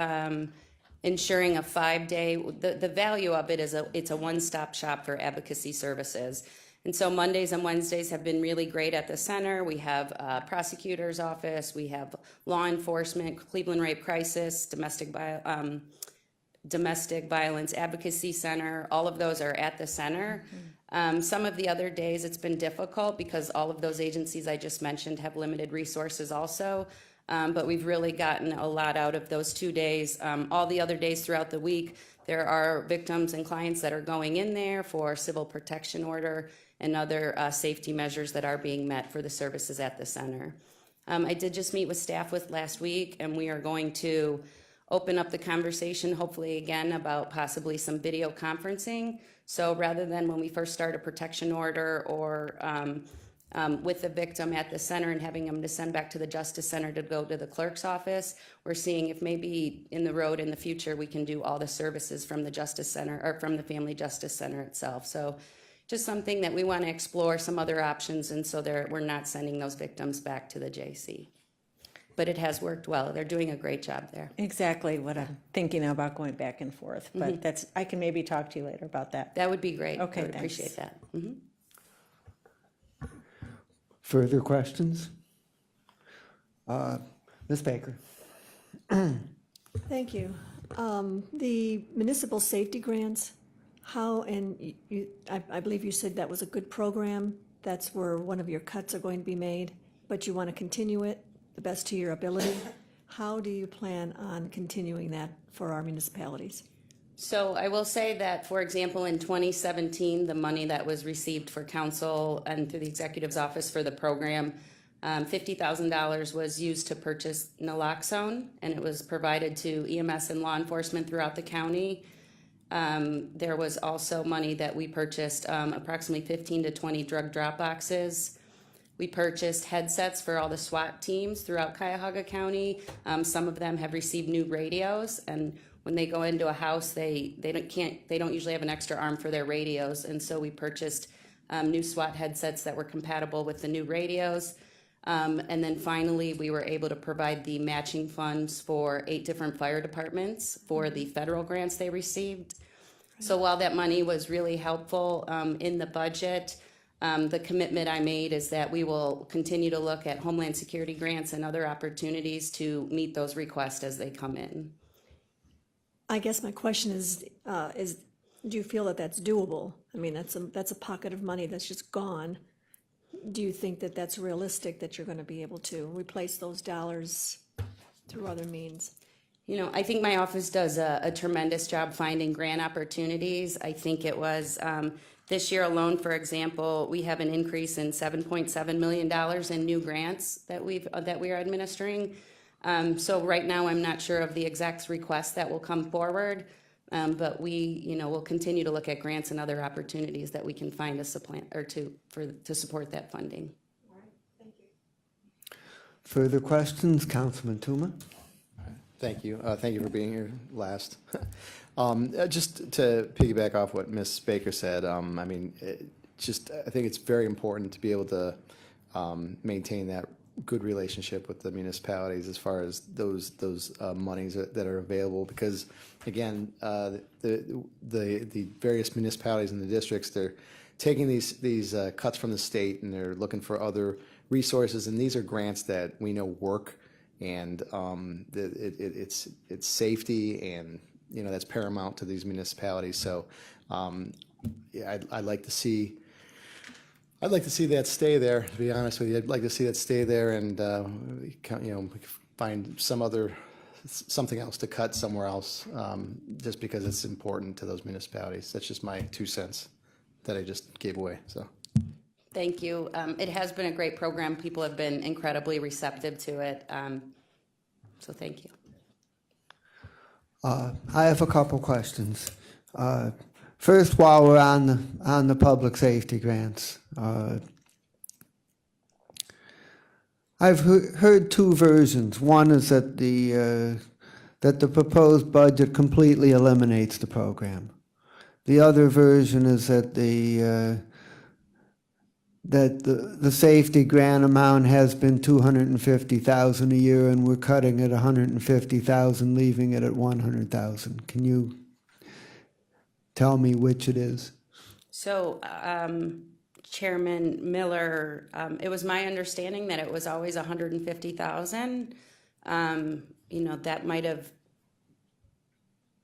ensuring a 5-day, the value of it is it's a one-stop shop for advocacy services. And so Mondays and Wednesdays have been really great at the center. We have a prosecutor's office, we have law enforcement, Cleveland Rape Crisis, domestic violence advocacy center. All of those are at the center. Some of the other days it's been difficult because all of those agencies I just mentioned have limited resources also. But we've really gotten a lot out of those 2 days. All the other days throughout the week, there are victims and clients that are going in there for civil protection order and other safety measures that are being met for the services at the center. I did just meet with staff last week, and we are going to open up the conversation, hopefully again, about possibly some video conferencing. So rather than when we first start a protection order or with the victim at the center and having them to send back to the Justice Center to go to the clerk's office, we're seeing if maybe in the future we can do all the services from the Justice Center or from the Family Justice Center itself. So just something that we want to explore some other options, and so we're not sending those victims back to the JC. But it has worked well. They're doing a great job there. Exactly what I'm thinking about going back and forth, but I can maybe talk to you later about that. That would be great. Okay, I would thanks. appreciate that. Further questions? Ms. Baker. Thank you. The municipal safety grants, how, and I believe you said that was a good program. That's where one of your cuts are going to be made, but you want to continue it the best to your ability. How do you plan on continuing that for our municipalities? So I will say that, for example, in 2017, the money that was received for council and through the executive's office for the program, $50,000 was used to purchase naloxone, and it was provided to EMS and law enforcement throughout the county. There was also money that we purchased, approximately 15 to 20 drug drop boxes. We purchased headsets for all the SWAT teams throughout Cuyahoga County. Some of them have received new radios, and when they go into a house, they don't usually have an extra arm for their radios, and so we purchased new SWAT headsets that were compatible with the new radios. And then finally, we were able to provide the matching funds for 8 different fire departments for the federal grants they received. So while that money was really helpful in the budget, the commitment I made is that we will continue to look at Homeland Security grants and other opportunities to meet those requests as they come in. I guess my question is do you feel that that's doable? I mean, that's a pocket of money that's just gone. Do you think that that's realistic, that you're going to be able to replace those dollars through other means? You know, I think my office does a tremendous job finding grant opportunities. I think it was this year alone, for example, we have an increase in $7.7 million in new grants that we are administering. So right now, I'm not sure of the exact requests that will come forward, but we, will continue to look at grants and other opportunities that we can find to supplant or to support that funding. All right, thank you. Further questions, Councilman Tuma? Thank you. Thank you for being here last. Just to piggyback off what Ms. Baker said, I mean, I think it's very important to be able to maintain that good relationship with the municipalities as far as those monies that are available, because again, the various municipalities in the districts, they're taking these cuts from the state and they're looking for other resources, and these are grants that we know work, and it's safety, and that's paramount to these municipalities. So yeah, I'd like to see that stay there, to be honest with you. I'd like to see that stay there, and we can find something else to cut somewhere else, just because it's important to those municipalities. That's just my 2 cents that I just gave away. So, thank you. It has been a great program. People have been incredibly receptive to it. So thank you. I have a couple questions. First, while we're on the public safety grants, I've heard 2 versions. One is that the proposed budget completely eliminates the program. The other version is that the safety grant amount has been $250,000 a year, and we're cutting it $150,000, leaving it at $100,000. Can you tell me which it is? So, Chairman Miller, it was my understanding that it was always $150,000.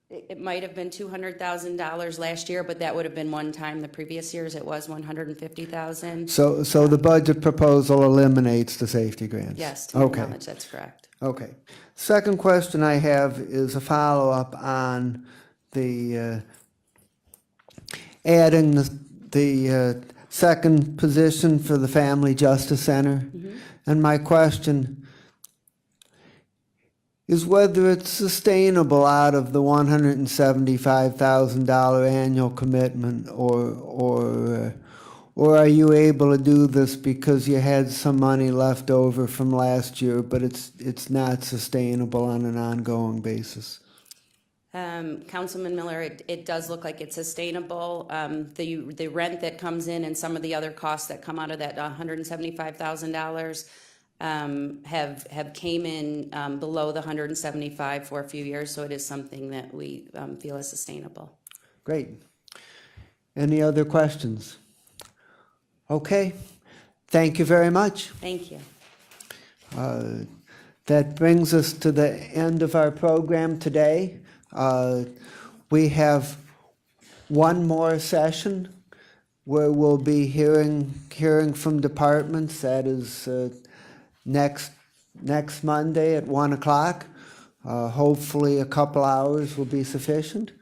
That might have been $200,000 last year, but that would have been one time. The previous years, it was $150,000. So the budget proposal eliminates the safety grants? Yes, to my Okay. knowledge, that's correct. Okay. Second question I have is a follow-up on the adding the second position for the Family Justice Center. Mm-hmm. And my question is whether it's sustainable out of the $175,000 annual commitment, or are you able to do this because you had some money left over from last year, but it's not sustainable on an ongoing basis? Councilman Miller, it does look like it's sustainable. The rent that comes in and some of the other costs that come out of that $175,000 have came in below the 175 for a few years, so it is something that we feel is sustainable. Great. Any other questions? Okay. Thank you very much. Thank you. That brings us to the end of our program today. We have one more session where we'll be hearing from departments. That is next Monday at 1 o'clock. Hopefully a couple hours will be sufficient.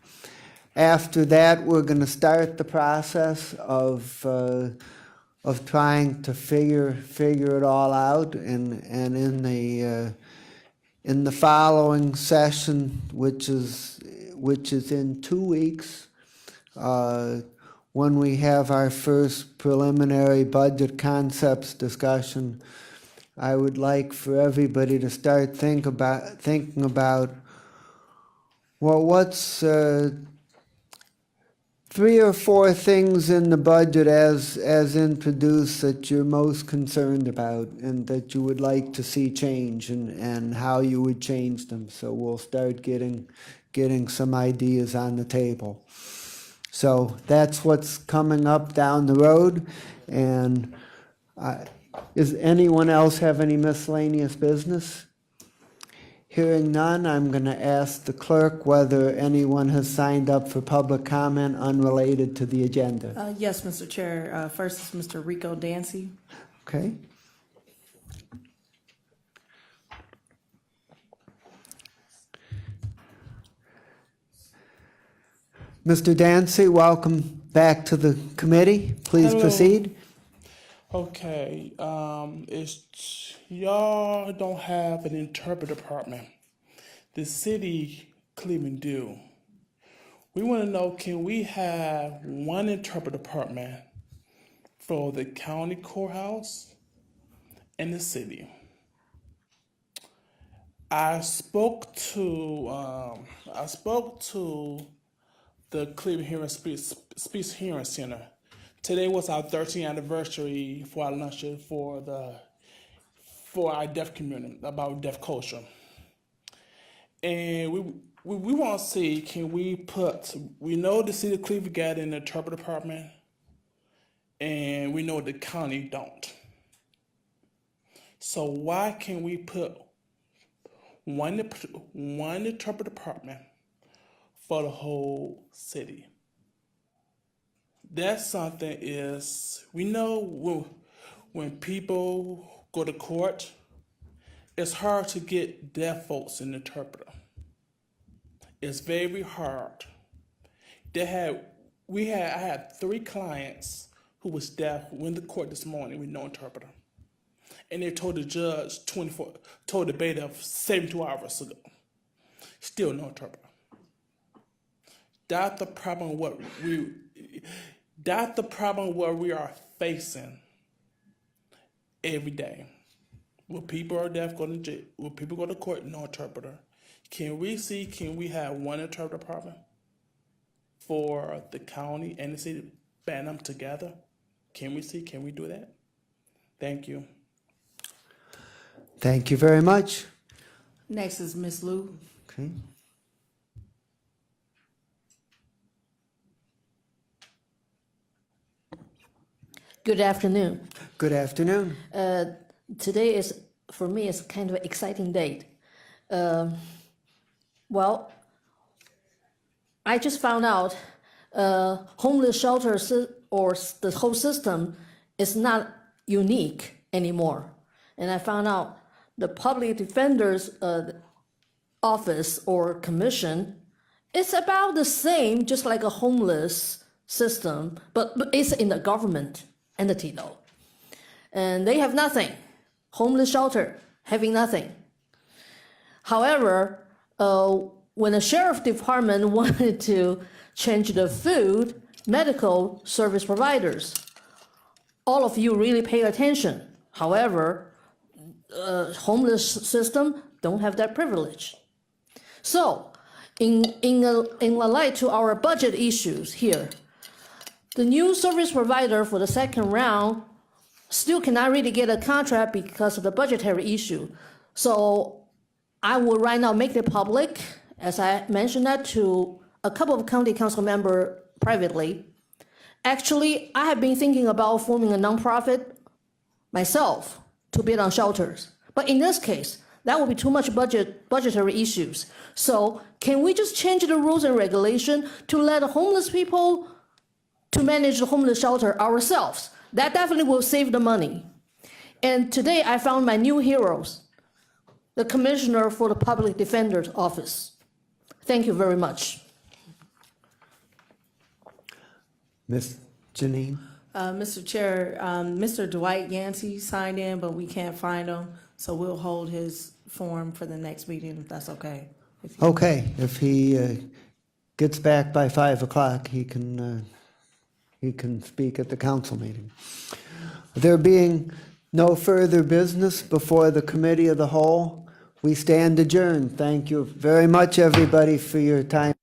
After that, we're going to start the process of trying to figure it all out, and in the following session, which is in 2 weeks, when we have our first preliminary budget concepts discussion, I would like for everybody to start thinking about, well, what's 3 or 4 things in the budget as introduced that you're most concerned about and that you would like to see change, and how you would change them. So we'll start getting some ideas on the table. So that's what's coming up down the road. And does anyone else have any miscellaneous business? Hearing none, I'm going to ask the clerk whether anyone has signed up for public comment unrelated to the agenda. Yes, Mr. Chair. First is Mr. Rico Dancy. Okay. Mr. Dancy, welcome back to the committee. Please Hello. proceed. Okay, y'all don't have an interpreter department. The city Cleveland do. We want to know, can we have one interpreter department for the county courthouse and the city? I spoke to the Cleveland Hearing Speech Hearing Center. Today was our 13th anniversary for our luncheon for our deaf community, about deaf culture. And we want to see, can we know the city of Cleveland got an interpreter department, and we know the county don't. So why can't we put one interpreter department for the whole city? That's something we know when people go to court, it's hard to get deaf folks an interpreter. It's very hard. I had 3 clients who was deaf who went to court this morning with no interpreter. And they told the judge told the bailiff 72 hours ago. Still no interpreter. That's the problem what we are facing every day. When people are deaf, go to jail. When people go to court, no interpreter. Can we have one interpreter department for the county and the city, band them together? Can we do that? Thank you. Thank you very much. Next is Ms. Lou. Okay. Good afternoon. Good afternoon. Today is, for me, it's kind of an exciting day. Well, I just found out homeless shelters or the whole system is not unique anymore. And I found out the public defender's office or commission, it's about the same, just like a homeless system, but it's in the government entity though. And they have nothing. Homeless shelter having nothing. However, when the sheriff department wanted to change the food, medical service providers, all of you really pay attention. However, homeless system don't have that privilege. So, in light to our budget issues here, the new service provider for the second round still cannot really get a contract because of the budgetary issue. So I will right now make it public, as I mentioned that to a couple of county council members privately. Actually, I have been thinking about forming a nonprofit myself to bid on shelters. But in this case, That will be too much budgetary issues. So can we just change the rules and regulation to let homeless people to manage the homeless shelter ourselves? That definitely will save the money. And today I found my new heroes, the Commissioner for the Public Defender's Office. Thank you very much. Ms. Janine? Mr. Chair, Mr. Dwight Yancey signed in, but we can't find him, so we'll hold his form for the next meeting, if that's okay. Okay, if he gets back by 5 o'clock, he can speak at the council meeting. There being no further business before the committee of the whole, we stand adjourned. Thank you very much, everybody, for your time.